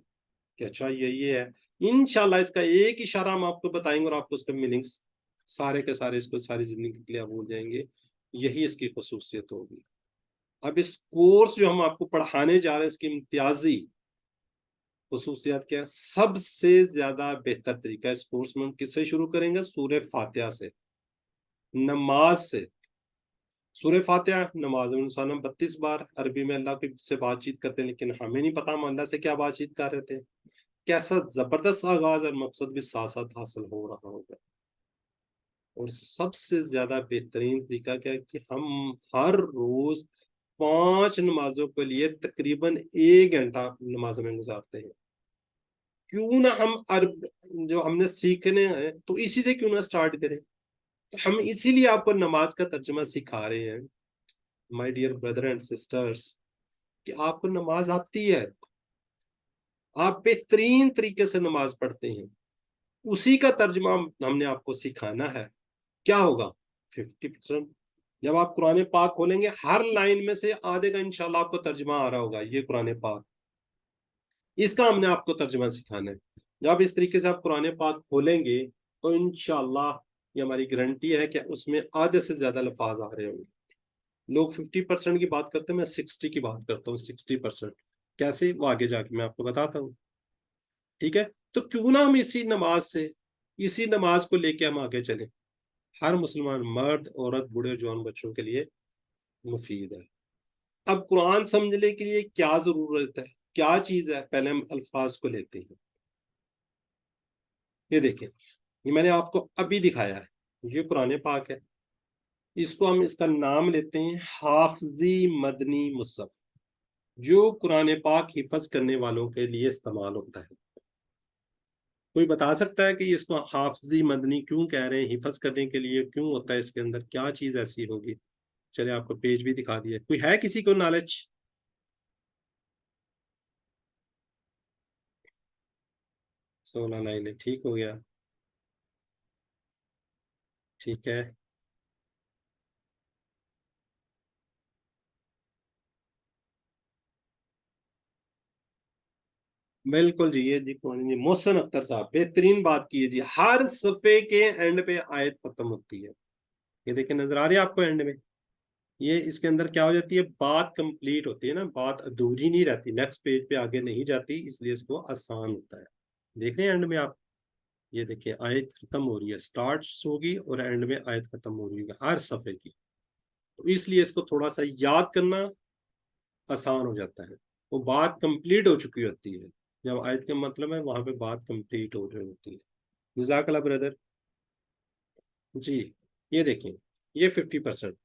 کہ اچھا یہ ہے. انشاءاللہ اس کا ایک اشارہ ہم آپ کو بتائیں گے اور آپ کو اس کا میننگز سارے کے سارے اس کو ساری زندگی کے لیے آپ بھول جائیں گے. یہی اس کی خصوصیت ہوگی. اب اس کورس جو ہم آپ کو پڑھانے جا رہے ہیں اس کی امتیازی خصوصیات کیا ہے؟ سب سے زیادہ بہتر طریقہ اس کورس میں ہم کس سے شروع کریں گے؟ سورہ فاتحہ سے، نماز سے. سورہ فاتحہ نماز میں انسان 32 بار عربی میں اللہ سے بات چیت کرتے ہیں، لیکن ہمیں نہیں پتا ہم اللہ سے کیا بات چیت کر رہے تھے. کیسا زبردست آغاز اور مقصد بھی ساتھ ساتھ حاصل ہو رہا ہوگا. اور سب سے زیادہ بہترین طریقہ کیا ہے کہ ہم ہر روز 5 نمازوں کے لیے تقریباً 1 گھنٹہ نمازوں میں گزارتے ہیں. کیوں نہ ہم عرب جو ہم نے سیکھنے ہیں تو اسی سے کیوں نہ سٹارٹ کریں. تو ہم اسی لیے آپ کو نماز کا ترجمہ سکھا رہے ہیں my dear brother and sisters, کہ آپ کو نماز آتی ہے، آپ بہترین طریقے سے نماز پڑھتے ہیں، اسی کا ترجمہ ہم نے آپ کو سکھانا ہے. کیا ہوگا؟ 50%. جب آپ قرآن پاک کھولیں گے ہر لائن میں سے آدھے کا انشاءاللہ آپ کو ترجمہ آ رہا ہوگا. یہ قرآن پاک، اس کا ہم نے آپ کو ترجمہ سکھانا ہے. جب اس طریقے سے آپ قرآن پاک کھولیں گے تو انشاءاللہ یہ ہماری گارنٹی ہے کہ اس میں آدھے سے زیادہ الفاظ آ رہے ہوں گے. لوگ 50% کی بات کرتے ہیں، میں 60 کی بات کرتا ہوں. 60% کیسے؟ وہ آگے جا کے میں آپ کو بتاتا ہوں، ٹھیک ہے؟ تو کیوں نہ ہم اسی نماز کو لے کے ہم آگے چلیں. ہر مسلمان مرد، عورت، بوڑھے، جوان بچوں کے لیے مفید ہے. اب قرآن سمجھنے کے لیے کیا ضرورت ہے، کیا چیز ہے؟ پہلے ہم الفاظ کو لیتے ہیں. یہ دیکھیں، یہ میں نے آپ کو ابھی دکھایا ہے، یہ قرآن پاک ہے. اس کو ہم اس کا نام لیتے ہیں حافظی مدنی مصحف، جو قرآن پاک حفظ کرنے والوں کے لیے استعمال ہوتا ہے. کوئی بتا سکتا ہے کہ اس کو حافظی مدنی کیوں کہہ رہے ہیں؟ حفظ کرنے کے لیے کیوں ہوتا ہے؟ اس کے اندر کیا چیز ایسی ہوگی؟ چلے آپ کو پیج بھی دکھا دیا. کوئی ہے کسی کو نالج؟ 16 لائنیں، ٹھیک ہو گیا، ٹھیک ہے. بالکل جی، یہ جی محسن اختر صاحب بہترین بات کی ہے جی. ہر صفحے کے اینڈ پہ آیت ختم ہوتی ہے. یہ دیکھیں نظر آ رہی ہے آپ کو اینڈ میں؟ یہ اس کے اندر کیا ہو جاتی ہے؟ بات کمپلیٹ ہوتی ہے نا، بات ادھوری نہیں رہتی، نیکسٹ پیج پہ آگے نہیں جاتی، اس لیے اس کو آسان ہوتا ہے. دیکھ رہے ہیں اینڈ میں آپ؟ یہ دیکھیں آیت ختم ہو رہی ہے، سٹارٹ ہوگی اور اینڈ میں آیت ختم ہو رہی ہے ہر صفحے کی. تو اس لیے اس کو تھوڑا سا یاد کرنا آسان ہو جاتا ہے. وہ بات کمپلیٹ ہو چکی ہوتی ہے، جب آیت کا مطلب ہے وہاں پہ بات کمپلیٹ ہو رہی ہوتی ہے. جزاک اللہ بردر. جی یہ دیکھیں، یہ 50%.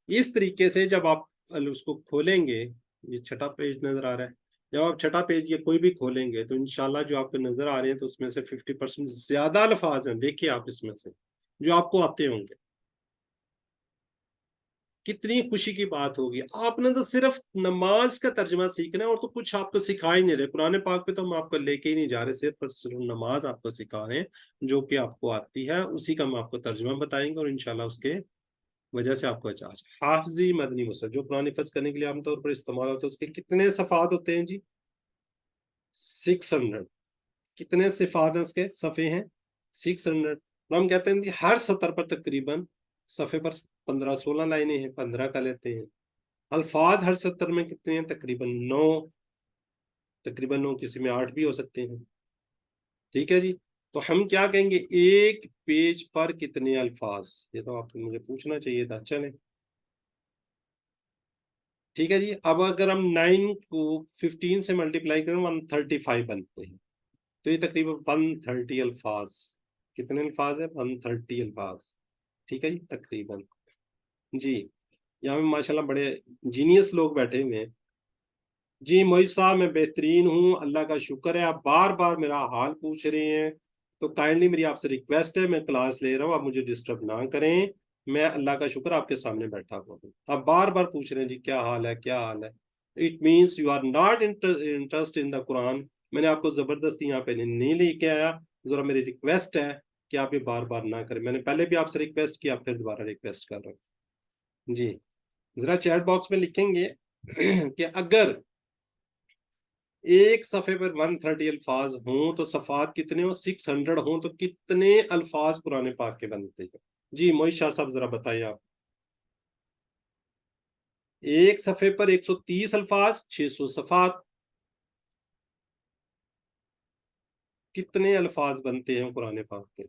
اس طریقے سے جب آپ اس کو کھولیں گے, یہ چھٹا پیج نظر آ رہا ہے, جب آپ چھٹا پیج یہ کوئی بھی کھولیں گے تو انشاءاللہ جو آپ کو نظر آ رہے ہیں تو اس میں سے 50% زیادہ الفاظ ہیں, دیکھیے آپ اس میں سے جو آپ کو آتے ہوں گے. کتنی خوشی کی بات ہوگی. آپ نے تو صرف نماز کا ترجمہ سیکھنا ہے اور تو کچھ آپ کو سکھا ہی نہیں رہے. قرآن پاک پہ تو ہم آپ کو لے کے ہی نہیں جا رہے, صرف نماز آپ کو سکھا رہے ہیں جو کہ آپ کو آتی ہے, اسی کا ہم آپ کو ترجمہ بتائیں گے اور انشاءاللہ اس کے وجہ سے آپ کو اچھا. حافظی مدنی مصحف جو قرآن حفظ کرنے کے لیے عام طور پر استعمال ہوتا ہے, اس کے کتنے صفحات ہوتے ہیں جی؟ 600. کتنے صفحات ہیں اس کے؟ صفحے ہیں 600. ہم کہتے ہیں ہر سطر پر تقریباً صفحے پر 15-16 لائنیں ہیں, 15 کا لیتے ہیں. الفاظ ہر سطر میں کتنے ہیں؟ تقریباً 9, کسی میں 8 بھی ہو سکتے ہیں. ٹھیک ہے جی. تو ہم کیا کہیں گے, ایک پیج پر کتنے الفاظ, یہ تو آپ کو مجھے پوچھنا چاہیے تھا. چلیں ٹھیک ہے جی. اب اگر ہم 9 کو 15 سے ملٹیپلائی کریں 135 بنتے ہیں, تو یہ تقریباً 130 الفاظ. کتنے الفاظ ہیں؟ 130 الفاظ. ٹھیک ہے جی تقریباً. جی یہاں میں ماشاءاللہ بڑے جینیس لوگ بیٹھے ہوئے ہیں. جی موئی صاحب میں بہترین ہوں, اللہ کا شکر ہے. آپ بار بار میرا حال پوچھ رہے ہیں, تو کائنڈلی میری آپ سے ریکویسٹ ہے, میں کلاس لے رہا ہوں, آپ مجھے ڈسٹرب نہ کریں. میں اللہ کا شکر آپ کے سامنے بیٹھا ہوا ہوں. آپ بار بار پوچھ رہے ہیں جی کیا حال ہے کیا حال ہے. It means you are not interest in the Quran. میں نے آپ کو زبردستی یہاں پہ نہیں لے کے آیا, ذرا میری ریکویسٹ ہے کہ آپ یہ بار بار نہ کریں. میں نے پہلے بھی آپ سے ریکویسٹ کیا, پھر دوبارہ ریکویسٹ کر رہا ہوں. جی ذرا چیٹ باکس میں لکھیں گے کہ اگر ایک صفحے پر 130 الفاظ ہوں تو صفحات کتنے ہوں؟ 600 ہوں تو کتنے الفاظ قرآن پاک کے بنتے ہیں؟ جی موئی شاہ صاحب ذرا بتائیے آپ. ایک صفحے پر 130 الفاظ, 600 صفحات, کتنے الفاظ بنتے ہیں قرآن پاک کے؟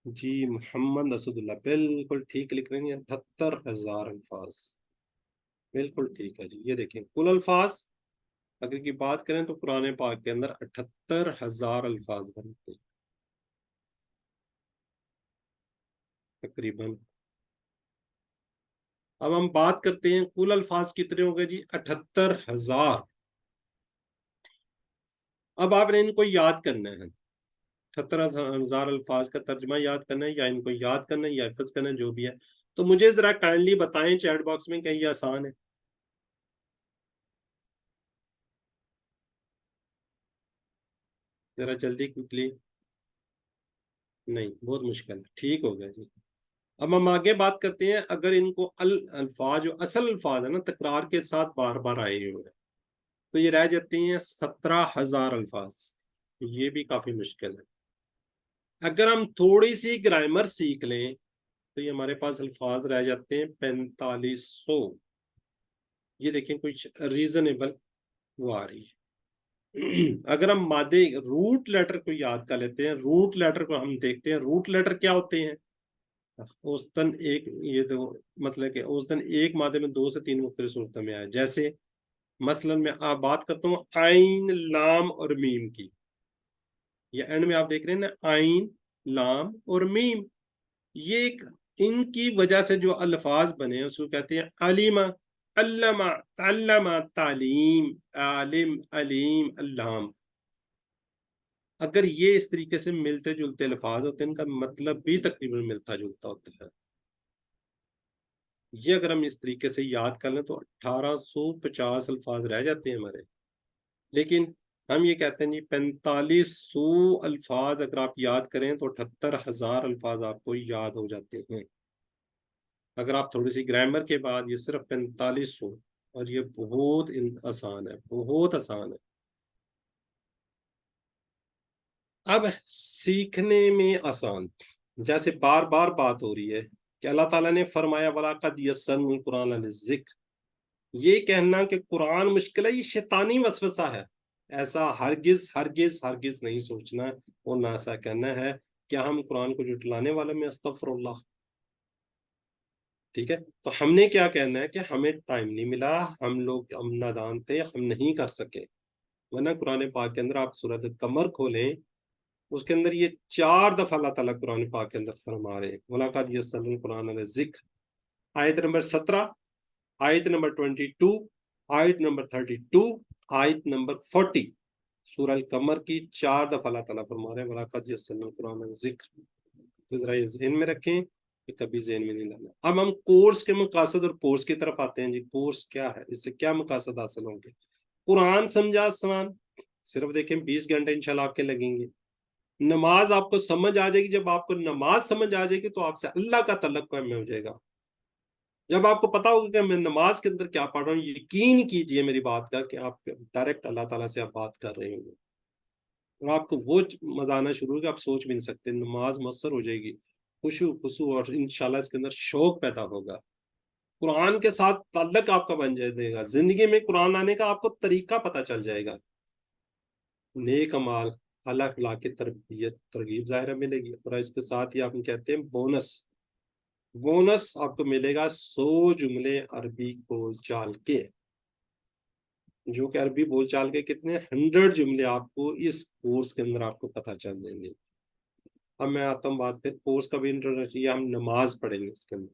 جی محمد اسد اللہ بالکل ٹھیک لکھ رہے ہیں, 78,000 الفاظ. بالکل ٹھیک ہے جی. یہ دیکھیں کل الفاظ اگر کی بات کریں تو قرآن پاک کے اندر 78,000 الفاظ بنتے ہیں تقریباً. اب ہم بات کرتے ہیں کل الفاظ کتنے ہو گئے جی؟ 78,000. اب آپ نے ان کو یاد کرنا ہے, 78,000 الفاظ کا ترجمہ یاد کرنا ہے, یا ان کو یاد کرنا ہے, یا حفظ کرنا ہے, جو بھی ہے. تو مجھے ذرا کائنڈلی بتائیں چیٹ باکس میں کہ یہ آسان ہے. ذرا جلدی کوئکلی. نہیں بہت مشکل ہے. ٹھیک ہو گیا جی. اب ہم آگے بات کرتے ہیں, اگر ان کو الفاظ جو اصل الفاظ ہے نا تکرار کے ساتھ بار بار آئے ہوئے ہیں, تو یہ رہ جاتے ہیں 17,000 الفاظ. یہ بھی کافی مشکل ہے. اگر ہم تھوڑی سی گرامر سیکھ لیں تو یہ ہمارے پاس الفاظ رہ جاتے ہیں 4500. یہ دیکھیں کچھ ریزنیبل وہ آ رہی ہے. اگر ہم مادے روٹ لیٹر کو یاد کر لیتے ہیں, روٹ لیٹر کو ہم دیکھتے ہیں, روٹ لیٹر کیا ہوتے ہیں؟ اوسطن ایک, یہ تو مطلب کہ اوسطن ایک مادے میں 2 سے 3 مختلف صورتوں میں آیا. جیسے مثلا میں آپ بات کرتا ہوں عین لام اور میم کی, یہ اینڈ میں آپ دیکھ رہے ہیں نا عین لام اور میم, یہ ایک ان کی وجہ سے جو الفاظ بنے اس کو کہتے ہیں علیمہ, علامہ, علامہ, تعلیم, عالم, علیم, علام. اگر یہ اس طریقے سے ملتے جلتے الفاظ ہوتے ہیں, ان کا مطلب بھی تقریباً ملتا جلتا ہوتا ہے. یہ اگر ہم اس طریقے سے یاد کر لیں تو 1850 الفاظ رہ جاتے ہیں ہمارے. لیکن ہم یہ کہتے ہیں جی 4500 الفاظ اگر آپ یاد کریں تو 78,000 الفاظ آپ کو یاد ہو جاتے ہیں. اگر آپ تھوڑی سی گرامر کے بعد, یہ صرف 4500, اور یہ بہت آسان ہے, بہت آسان ہے. اب سیکھنے میں آسان, جیسے بار بار بات ہو رہی ہے کہ اللہ تعالیٰ نے فرمایا وَلَقَدْ يَسَّرْنَا الْقُرْآنَ لِلذِّكْرِ. یہ کہنا کہ قرآن مشکل ہے, یہ شیطانی وسوسہ ہے. ایسا ہرگز ہرگز ہرگز نہیں سوچنا اور نہ ایسا کہنا ہے کہ ہم قرآن کو جھٹلانے والے میں استغفر اللہ. ٹھیک ہے, تو ہم نے کیا کہنا ہے کہ ہمیں ٹائم نہیں ملا, ہم لوگ ہم نادان تھے, ہم نہیں کر سکے. ورنہ قرآن پاک کے اندر آپ سورۃ القمر کھولیں اس کے اندر یہ 4 دفعہ اللہ تعالیٰ قرآن پاک کے اندر فرما رہے ہیں وَلَقَدْ يَسَّرْنَا الْقُرْآنَ لِلذِّكْرِ، آیت نمبر 17، آیت نمبر 22، آیت نمبر 32، آیت نمبر 40، سورہ القمر کی 4 دفعہ اللہ تعالیٰ فرما رہے ہیں وَلَقَدْ يَسَّرْنَا الْقُرْآنَ لِلذِّكْرِ۔ تو ذرا یہ ذہن میں رکھیں کہ کبھی ذہن میں نہیں لانا۔ اب ہم کورس کے مقاصد اور کورس کی طرف آتے ہیں جی۔ کورس کیا ہے، اس سے کیا مقاصد حاصل ہوں گے؟ قرآن سمجھا آسان، صرف دیکھیں 20 گھنٹے انشاءاللہ آپ کے لگیں گے۔ نماز آپ کو سمجھ آ جائے گی، جب آپ کو نماز سمجھ آ جائے گی تو آپ سے اللہ کا تعلق قائم ہو جائے گا۔ جب آپ کو پتا ہوگا کہ میں نماز کے اندر کیا پڑھ رہا ہوں، یقین کیجئے میری بات کا کہ آپ ڈائریکٹ اللہ تعالیٰ سے آپ بات کر رہے ہوں گے، اور آپ کو وہ مزہ آنا شروع ہوگا، آپ سوچ بھی نہیں سکتے، نماز مؤثر ہو جائے گی، خوشو خصو، اور انشاءاللہ اس کے اندر شوق پیدا ہوگا، قرآن کے ساتھ تعلق آپ کا بن جائے گا، زندگی میں قرآن لانے کا آپ کو طریقہ پتہ چل جائے گا، نیک اعمال، اعلیٰ اخلاق کی تربیت، ترغیب ظاہرہ ملے گی، اور اس کے ساتھ ہی آپ کہتے ہیں بونس آپ کو ملے گا 100 جملے عربی بول چال کے، جو کہ عربی بول چال کے کتنے 100 جملے آپ کو اس کورس کے اندر آپ کو پتہ چل جائیں گے۔ اب میں آتا ہوں بات پھر کورس کا بھی انٹروڈکشن، یہ ہم نماز پڑھیں گے اس کے اندر۔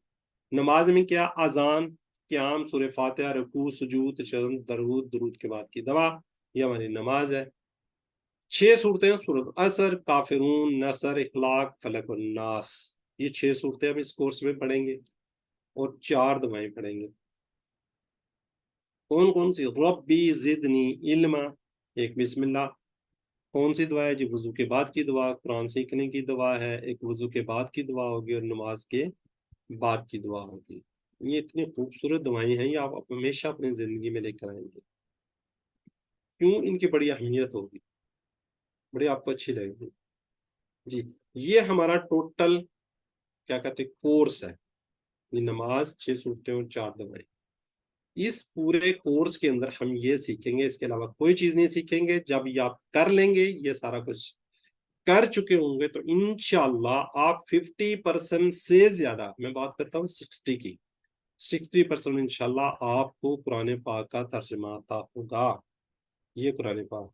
نماز میں کیا؟ اذان، قیام، سورہ فاتحہ، رکوع، سجود، تشہد، درود کے بعد کی دعا، یہ ہماری نماز ہے۔ 6 صورتیں ہیں، سورۃ العصر، کافرون، نصر، اخلاق، فلق والناس، یہ 6 صورتیں ہم اس کورس میں پڑھیں گے، اور 4 دعائیں پڑھیں گے۔ کون سی؟ ربی زدنی علما، ایک بسم اللہ۔ کون سی دعا ہے جی؟ وضو کے بعد کی دعا، قرآن سیکھنے کی دعا ہے، ایک وضو کے بعد کی دعا ہوگی، اور نماز کے بعد کی دعا ہوگی۔ یہ اتنی خوبصورت دعائیں ہیں، یہ آپ ہمیشہ اپنی زندگی میں لے کر آئیں گے۔ کیوں؟ ان کی بڑی اہمیت ہوگی، بڑی آپ کو اچھی لگے گی جی۔ یہ ہمارا ٹوٹل کیا کہتے ہیں کورس ہے، یہ نماز، 6 صورتیں اور 4 دعائیں۔ اس پورے کورس کے اندر ہم یہ سیکھیں گے، اس کے علاوہ کوئی چیز نہیں سیکھیں گے۔ جب یہ آپ کر لیں گے، یہ سارا کچھ کر چکے ہوں گے، تو انشاءاللہ آپ 50% سے زیادہ، میں بات کرتا ہوں 60 کی، 60% انشاءاللہ آپ کو قرآن پاک کا ترجمہ آتا ہوگا۔ یہ قرآن پاک،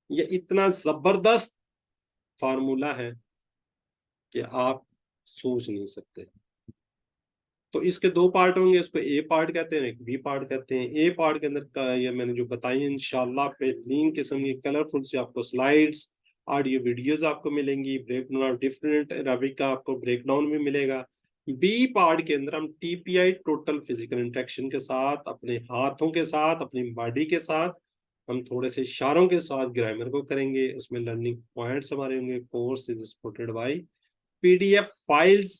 یہ اتنا زبردست فارمولہ ہے کہ آپ سوچ نہیں سکتے۔ تو اس کے 2 پارٹ ہوں گے، اس کو اے پارٹ کہتے ہیں، ایک بی پارٹ کہتے ہیں۔ اے پارٹ کے اندر یہ میں نے جو بتائی انشاءاللہ بہترین قسم کی کلرفل سے آپ کو سلائیڈز، آڈیو ویڈیوز آپ کو ملیں گی، بریک ڈاؤن ڈفرینٹ عربک کا آپ کو بریک ڈاؤن بھی ملے گا۔ بی پارٹ کے اندر ہم ٹی پی آئی، ٹوٹل فزیکل انٹریکشن کے ساتھ، اپنے ہاتھوں کے ساتھ، اپنی باڈی کے ساتھ، ہم تھوڑے سے اشاروں کے ساتھ گرامر کو کریں گے۔ اس میں لرننگ پوائنٹس ہمارے ہوں گے۔ Course is supported by P D F files,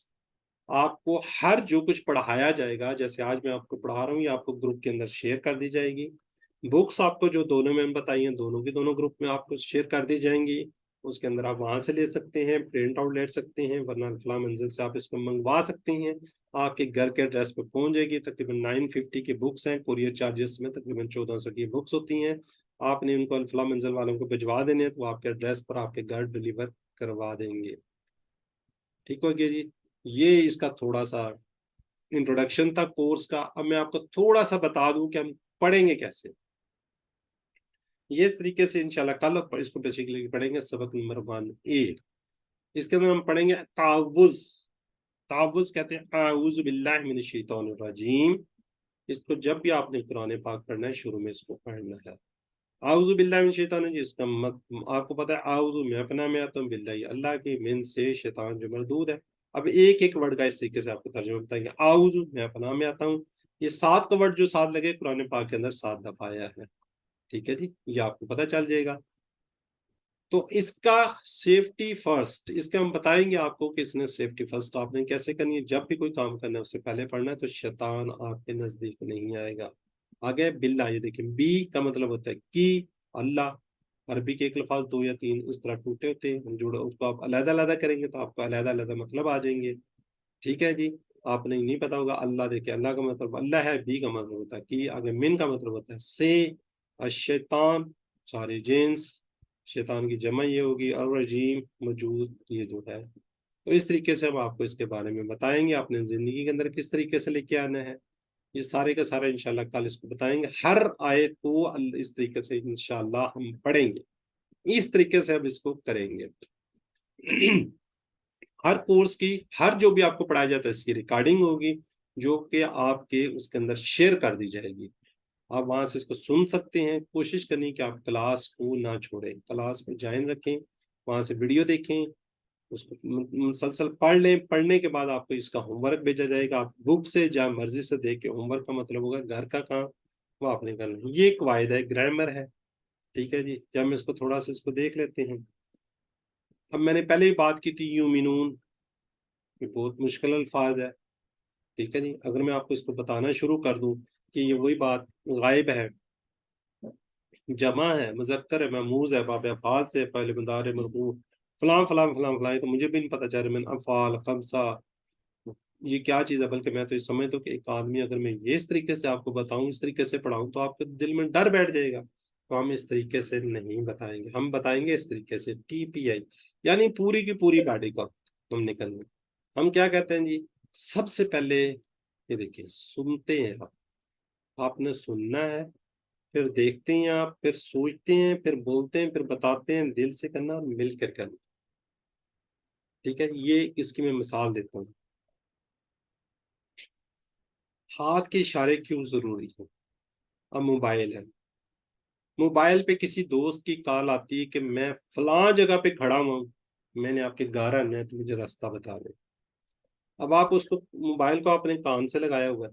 آپ کو ہر جو کچھ پڑھایا جائے گا، جیسے آج میں آپ کو پڑھا رہا ہوں، یہ آپ کو گروپ کے اندر شیئر کر دی جائے گی۔ بکس آپ کو جو دونوں میں بتائی ہیں، دونوں کی دونوں گروپ میں آپ کو شیئر کر دی جائیں گی۔ اس کے اندر آپ وہاں سے لے سکتے ہیں، پرنٹ آؤٹ لے سکتے ہیں، ورنہ الفلاح منزل سے آپ اس کو منگوا سکتے ہیں، آپ کے گھر کے ایڈریس پہ پہنچ جائے گی۔ تقریباً 950 کی بکس ہیں، کوریئر چارجز میں تقریباً 1400 کی بکس ہوتی ہیں۔ آپ نے ان کو الفلاح منزل والوں کو بھجوا دینے ہیں، تو آپ کے ایڈریس پر آپ کے گھر ڈلیور کروا دیں گے۔ ٹھیک ہو گیا جی؟ یہ اس کا تھوڑا سا انٹروڈکشن تھا کورس کا۔ اب میں آپ کو تھوڑا سا بتا دوں کہ ہم پڑھیں گے کیسے۔ یہ طریقے سے انشاءاللہ کل اس کو بیسیکلی پڑھیں گے، سبق نمبر 1A۔ اس کے اندر ہم پڑھیں گے تعوذ۔ تعوذ کہتے ہیں اعوذ باللہ من الشیطان الرجیم۔ اس کو جب بھی آپ نے قرآن پاک پڑھنا ہے، شروع میں اس کو پڑھنا ہے، اعوذ باللہ من الشیطان الرجیم۔ اس کا آپ کو پتا ہے اعوذ، میں اپنا میں آتا ہوں، باللہ اللہ کی، من سے، شیطان جو مردود ہے۔ اب ایک ایک ورڈ کا اس طریقے سے آپ کو ترجمہ بتائیں گے۔ اعوذ، میں اپنا میں آتا ہوں، یہ 7 کا ورڈ جو 7 لگے قرآن پاک کے اندر 7 دفعہ آیا ہے۔ ٹھیک ہے جی، یہ آپ کو پتہ چل جائے گا۔ تو اس کا سیفٹی فرسٹ، اس کے ہم بتائیں گے آپ کو کہ اس نے سیفٹی فرسٹ آپ نے کیسے کرنی ہے۔ جب بھی کوئی کام کرنا ہے، اس سے پہلے پڑھنا ہے، تو شیطان آپ کے نزدیک نہیں آئے گا۔ آگے باللہ، یہ دیکھیں بی کا مطلب ہوتا ہے کی، اللہ۔ عربی کے ایک لفظ 2 یا 3 اس طرح ٹوٹے ہوتے ہیں، ہم جوڑو اس کو آپ علیحدہ علیحدہ کریں گے تو آپ کو علیحدہ علیحدہ مطلب آ جائیں گے۔ ٹھیک ہے جی؟ آپ نے نہیں پتا ہوگا اللہ، دیکھیں اللہ کا مطلب اللہ ہے، بی کا مطلب ہوتا ہے کی، آگے من کا مطلب ہوتا ہے سے، الشیطان سارے جنس، شیطان کی جمع یہ ہوگی، اور رجیم موجود، یہ جو ہے۔ تو اس طریقے سے ہم آپ کو اس کے بارے میں بتائیں گے، اپنے زندگی کے اندر کس طریقے سے لے کے آنا ہے۔ یہ سارے کا سارا انشاءاللہ کل اس کو بتائیں گے۔ ہر آیت کو اس طریقے سے انشاءاللہ ہم پڑھیں گے۔ اس طریقے سے اب اس کو کریں گے. ہر کورس کی ہر جو بھی آپ کو پڑھایا جاتا ہے اس کی ریکارڈنگ ہوگی جو کہ آپ کے اس کے اندر شیئر کر دی جائے گی. آپ وہاں سے اس کو سن سکتے ہیں. کوشش کریں کہ آپ کلاس کو نہ چھوڑیں, کلاس کو جائن رکھیں, وہاں سے ویڈیو دیکھیں, اس کو مسلسل پڑھ لیں. پڑھنے کے بعد آپ کو اس کا ہوم ورک بھیجا جائے گا. آپ بک سے جہاں مرضی سے دیکھ کے, ہوم ورک کا مطلب ہوگا گھر کا کام وہ آپ نے کرنا. یہ ایک قواعد ہے, گرامر ہے. ٹھیک ہے جی, جب ہم اس کو تھوڑا سا اس کو دیکھ لیتے ہیں. اب میں نے پہلے ہی بات کی تھی یومنون, یہ بہت مشکل الفاظ ہے. ٹھیک ہے جی, اگر میں آپ کو اس کو بتانا شروع کر دوں کہ یہ وہی بات غائب ہے, جمع ہے, مذکر ہے, محموز ہے, باب افعال سے, فعل مضارع مرفوع, فلاں فلاں فلاں فلاں, تو مجھے بھی نہیں پتا چل رہا میں افعال خمسہ یہ کیا چیز ہے. بلکہ میں تو یہ سمجھتا ہوں کہ ایک آدمی اگر میں یہ اس طریقے سے آپ کو بتاؤں, اس طریقے سے پڑھاؤں, تو آپ کے دل میں ڈر بیٹھ جائے گا. تو ہم اس طریقے سے نہیں بتائیں گے, ہم بتائیں گے اس طریقے سے ٹی پی آئی, یعنی پوری کی پوری باڈی کو ہم نکلنا. ہم کیا کہتے ہیں جی, سب سے پہلے یہ دیکھیں, سنتے ہیں آپ نے سننا ہے, پھر دیکھتے ہیں آپ, پھر سوچتے ہیں, پھر بولتے ہیں, پھر بتاتے ہیں. دل سے کرنا اور مل کر کرنا. ٹھیک ہے, یہ اس کی میں مثال دیتا ہوں. ہاتھ کے اشارے کیوں ضروری ہیں؟ اب موبائل ہے, موبائل پہ کسی دوست کی کال آتی ہے کہ میں فلاں جگہ پہ کھڑا ہوں, میں نے آپ کے گھر آنا ہے تو مجھے راستہ بتا دیں. اب آپ اس کو موبائل کو اپنے کان سے لگایا ہوا ہے,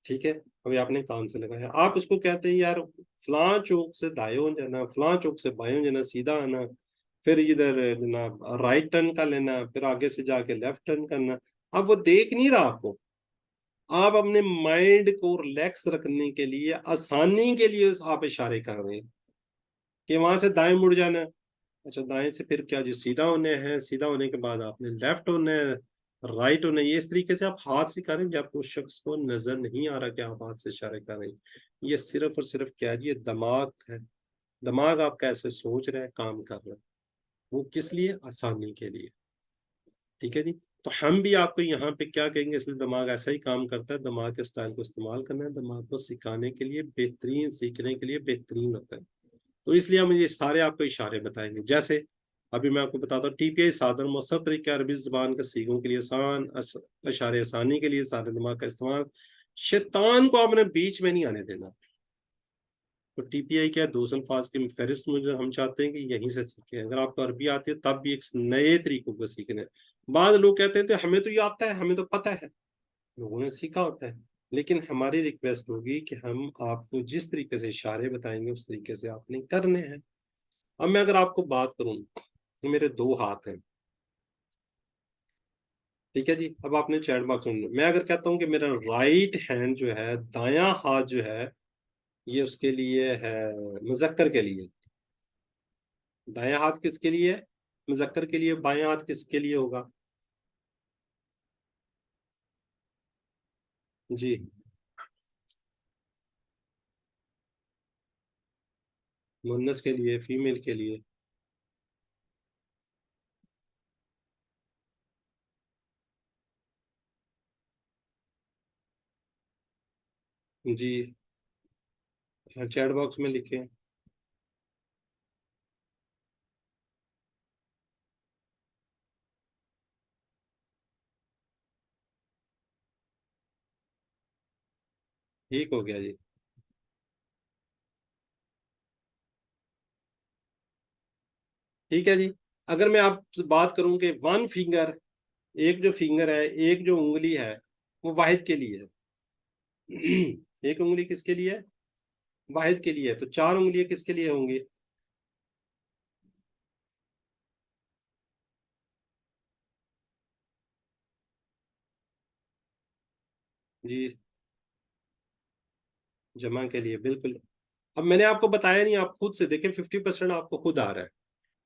ٹھیک ہے, ابھی آپ نے کان سے لگایا, آپ اس کو کہتے ہیں یار فلاں چوک سے دائیں ہو جانا, فلاں چوک سے بائیں ہو جانا, سیدھا آنا, پھر ادھر جناب رائٹ ٹرن کا لینا, پھر آگے سے جا کے لیفٹ ٹرن کرنا. اب وہ دیکھ نہیں رہا آپ کو, آپ اپنے مائنڈ کو ریلیکس رکھنے کے لیے, آسانی کے لیے آپ اشارے کر رہے ہیں کہ وہاں سے دائیں مڑ جانا. اچھا دائیں سے پھر کیا جی, سیدھا ہونے ہیں, سیدھا ہونے کے بعد آپ نے لیفٹ ہونا ہے, رائٹ ہونا ہے. یہ اس طریقے سے آپ ہاتھ سے کریں جب اس شخص کو نظر نہیں آ رہا کہ آپ ہاتھ سے اشارے کر رہے ہیں. یہ صرف اور صرف کیا جی, یہ دماغ ہے. دماغ آپ کا ایسے سوچ رہا ہے, کام کر رہا ہے, وہ کس لیے, آسانی کے لیے. ٹھیک ہے جی, تو ہم بھی آپ کو یہاں پہ کیا کہیں گے, اس لیے دماغ ایسا ہی کام کرتا ہے. دماغ کے سٹائل کو استعمال کرنا ہے, دماغ کو سکھانے کے لیے بہترین, سیکھنے کے لیے بہترین ہوتا ہے. تو اس لیے ہم یہ سارے آپ کو اشارے بتائیں گے. جیسے ابھی میں آپ کو بتاتا ہوں, ٹی پی آئی سادہ مؤثر طریقہ, عربی زبان کے سیکھوں کے لیے آسان, اشارے آسانی کے لیے سارے دماغ کا استعمال. شیطان کو آپ نے بیچ میں نہیں آنے دینا. تو ٹی پی آئی کیا ہے, 2 الفاظ کی فہرست مجھے ہم چاہتے ہیں کہ یہیں سے سیکھیں. اگر آپ کو عربی آتی ہے تب بھی ایک نئے طریقوں کو سیکھنا ہے. بعض لوگ کہتے ہیں ہمیں تو یہ آتا ہے, ہمیں تو پتہ ہے, لوگوں نے سیکھا ہوتا ہے. لیکن ہماری ریکویسٹ ہوگی کہ ہم آپ کو جس طریقے سے اشارے بتائیں گے اس طریقے سے آپ نے کرنے ہیں. اب میں اگر آپ کو بات کروں, میرے 2 ہاتھ ہیں, ٹھیک ہے جی. اب آپ نے چیٹ باکس میں, میں اگر کہتا ہوں کہ میرا رائٹ ہینڈ جو ہے, دایاں ہاتھ جو ہے, یہ اس کے لیے ہے مذکر کے لیے. دایاں ہاتھ کس کے لیے, مذکر کے لیے. بایاں ہاتھ کس کے لیے ہوگا جی, مؤنث کے لیے, فیمیل کے لیے. جی چیٹ باکس میں لکھیں. ٹھیک ہو گیا جی. ٹھیک ہے جی, اگر میں آپ سے بات کروں کہ 1 فنگر, ایک جو فنگر ہے, ایک جو انگلی ہے, وہ واحد کے لیے ہے. ایک انگلی کس کے لیے, واحد کے لیے. تو 4 انگلیاں کس کے لیے ہوں گی جی, جمع کے لیے. بالکل. اب میں نے آپ کو بتایا نہیں, آپ خود سے دیکھیں 50% آپ کو خود آ رہا ہے.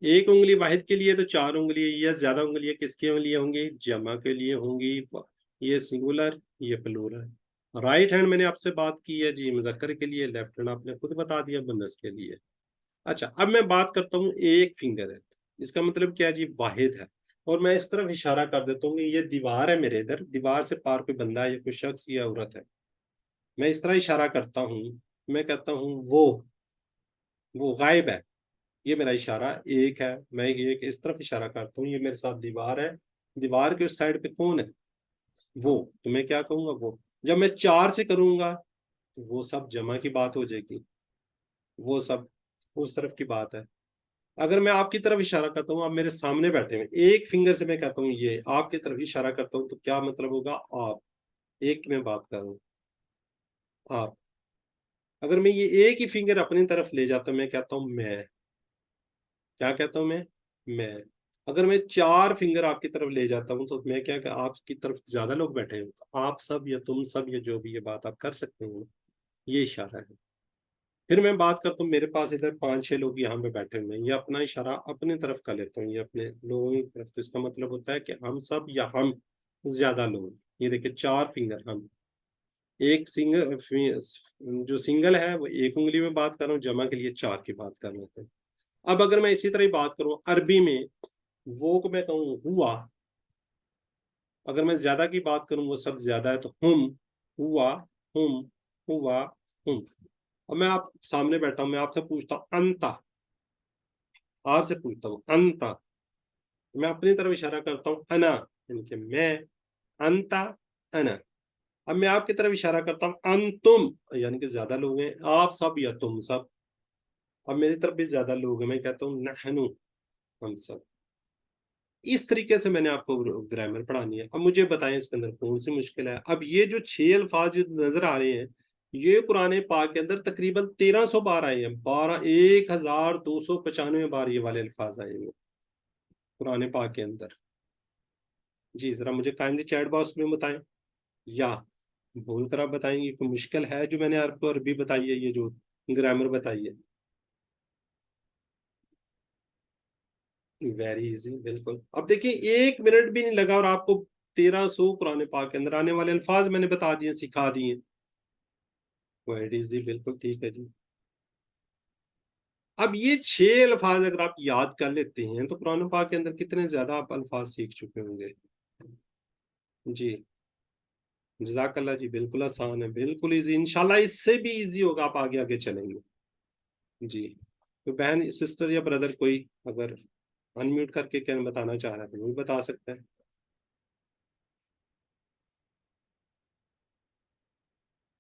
ایک انگلی واحد کے لیے, تو 4 انگلی یا زیادہ انگلیاں کس کے لیے ہوں گی, جمع کے لیے ہوں گی. یہ سنگولر, یہ پلورل. رائٹ ہینڈ میں نے آپ سے بات کی ہے جی مذکر کے لیے, لیفٹ ہینڈ آپ نے خود بتا دیا مؤنث کے لیے. اچھا, اب میں بات کرتا ہوں ایک فنگر ہے, اس کا مطلب کیا جی, واحد ہے. اور میں اس طرف اشارہ کر دیتا ہوں کہ یہ دیوار ہے میرے ادھر, دیوار سے پار کوئی بندہ ہے, یا کوئی شخص یا عورت ہے. میں اس طرح اشارہ کرتا ہوں, میں کہتا ہوں وہ غائب ہے. یہ میرا اشارہ ایک ہے، میں ایک اس طرف اشارہ کرتا ہوں، یہ میرے ساتھ دیوار ہے، دیوار کے اس سائڈ پہ کون ہے؟ وہ، تو میں کیا کہوں گا؟ وہ۔ جب میں 4 سے کروں گا تو وہ سب جمع کی بات ہو جائے گی، وہ سب اس طرف کی بات ہے۔ اگر میں آپ کی طرف اشارہ کرتا ہوں، آپ میرے سامنے بیٹھے ہیں، ایک فنگر سے میں کہتا ہوں یہ آپ کی طرف اشارہ کرتا ہوں، تو کیا مطلب ہوگا؟ آپ، ایک میں بات کر رہا ہوں، آپ۔ اگر میں یہ ایک ہی فنگر اپنی طرف لے جاتا ہوں، میں کہتا ہوں میں، کیا کہتا ہوں میں۔ اگر میں 4 فنگر آپ کی طرف لے جاتا ہوں تو میں کیا کہ آپ کی طرف زیادہ لوگ بیٹھے ہیں، آپ سب یا تم سب یا جو بھی، یہ بات آپ کر سکتے ہیں، یہ اشارہ ہے۔ پھر میں بات کرتا ہوں، میرے پاس ادھر 5-6 لوگ یہاں پہ بیٹھے ہوئے ہیں، یہ اپنا اشارہ اپنے طرف کا لیتا ہوں، یہ اپنے لوگوں کی طرف، تو اس کا مطلب ہوتا ہے کہ ہم سب یا ہم زیادہ لوگ۔ یہ دیکھیں 4 فنگر، ہم ایک سنگل، جو سنگل ہے وہ ایک انگلی میں بات کر رہا ہوں، جمع کے لیے 4 کی بات کر رہے ہیں۔ اب اگر میں اسی طرح بات کروں عربی میں، وہ کو میں کہوں ہوا، اگر میں زیادہ کی بات کروں، وہ سب زیادہ ہے، تو ہم، ہوا، ہم، ہوا، ہم۔ اور میں آپ سامنے بیٹھا ہوں، میں آپ سے پوچھتا ہوں انتا، آپ سے پوچھتا ہوں انتا، میں اپنی طرف اشارہ کرتا ہوں انا، یعنی کہ میں، انتا، انا۔ اب میں آپ کی طرف اشارہ کرتا ہوں انتم، یعنی کہ زیادہ لوگ ہیں، آپ سب یا تم سب۔ اب میری طرف بھی زیادہ لوگ ہیں، میں کہتا ہوں نحنو، ہم سب۔ اس طریقے سے میں نے آپ کو گرامر پڑھانی ہے۔ اب مجھے بتائیں اس کے اندر کون سی مشکل ہے؟ اب یہ جو 6 الفاظ جو نظر آ رہے ہیں، یہ قرآن پاک کے اندر تقریباً 1300 بار آئے ہیں، 1295 بار یہ والے الفاظ آئے ہیں قرآن پاک کے اندر۔ جی ذرا مجھے کائنڈلی چیٹ باکس میں بتائیں، یا بول کر آپ بتائیں گے کوئی مشکل ہے جو میں نے آپ کو عربی بتائی ہے، یہ جو گرامر بتائی ہے؟ ویری ایزی، بالکل۔ اب دیکھیں 1 منٹ بھی نہیں لگا اور آپ کو 1300 قرآن پاک کے اندر آنے والے الفاظ میں نے بتا دیے، سکھا دیے۔ ویری ایزی، بالکل ٹھیک ہے جی۔ اب یہ 6 الفاظ اگر آپ یاد کر لیتے ہیں تو قرآن پاک کے اندر کتنے زیادہ آپ الفاظ سیکھ چکے ہوں گے۔ جی جزاک اللہ جی، بالکل آسان ہے، بالکل ایزی، انشاءاللہ اس سے بھی ایزی ہوگا، آپ آگے آگے چلیں گے۔ جی تو بہن، سسٹر یا بردر کوئی اگر انمیوٹ کر کے کیا بتانا چاہ رہا ہے وہ بھی بتا سکتا ہے۔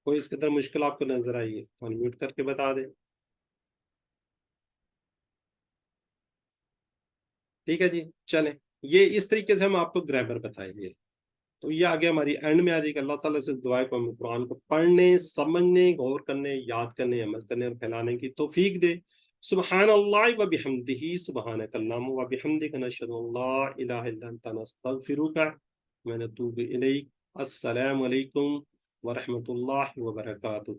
کوئی اس کے اندر مشکل آپ کو نظر آئی ہے تو انمیوٹ کر کے بتا دیں۔ ٹھیک ہے جی، چلیں، یہ اس طریقے سے ہم آپ کو گرامر بتائیں گے۔ تو یہ آگے ہماری اینڈ میں آ جائے گا۔ اللہ تعالیٰ سے دعا ہے کہ ہم قرآن کو پڑھنے، سمجھنے، غور کرنے، یاد کرنے، عمل کرنے اور پھیلانے کی توفیق دے۔ سبحان اللہ و بحمدہ، سبحانک اللہم و بحمدک، نشہد ان لا الہ الا انت، نستغفرک و نتوب الیک۔ السلام علیکم ورحمۃ اللہ وبرکاتہ۔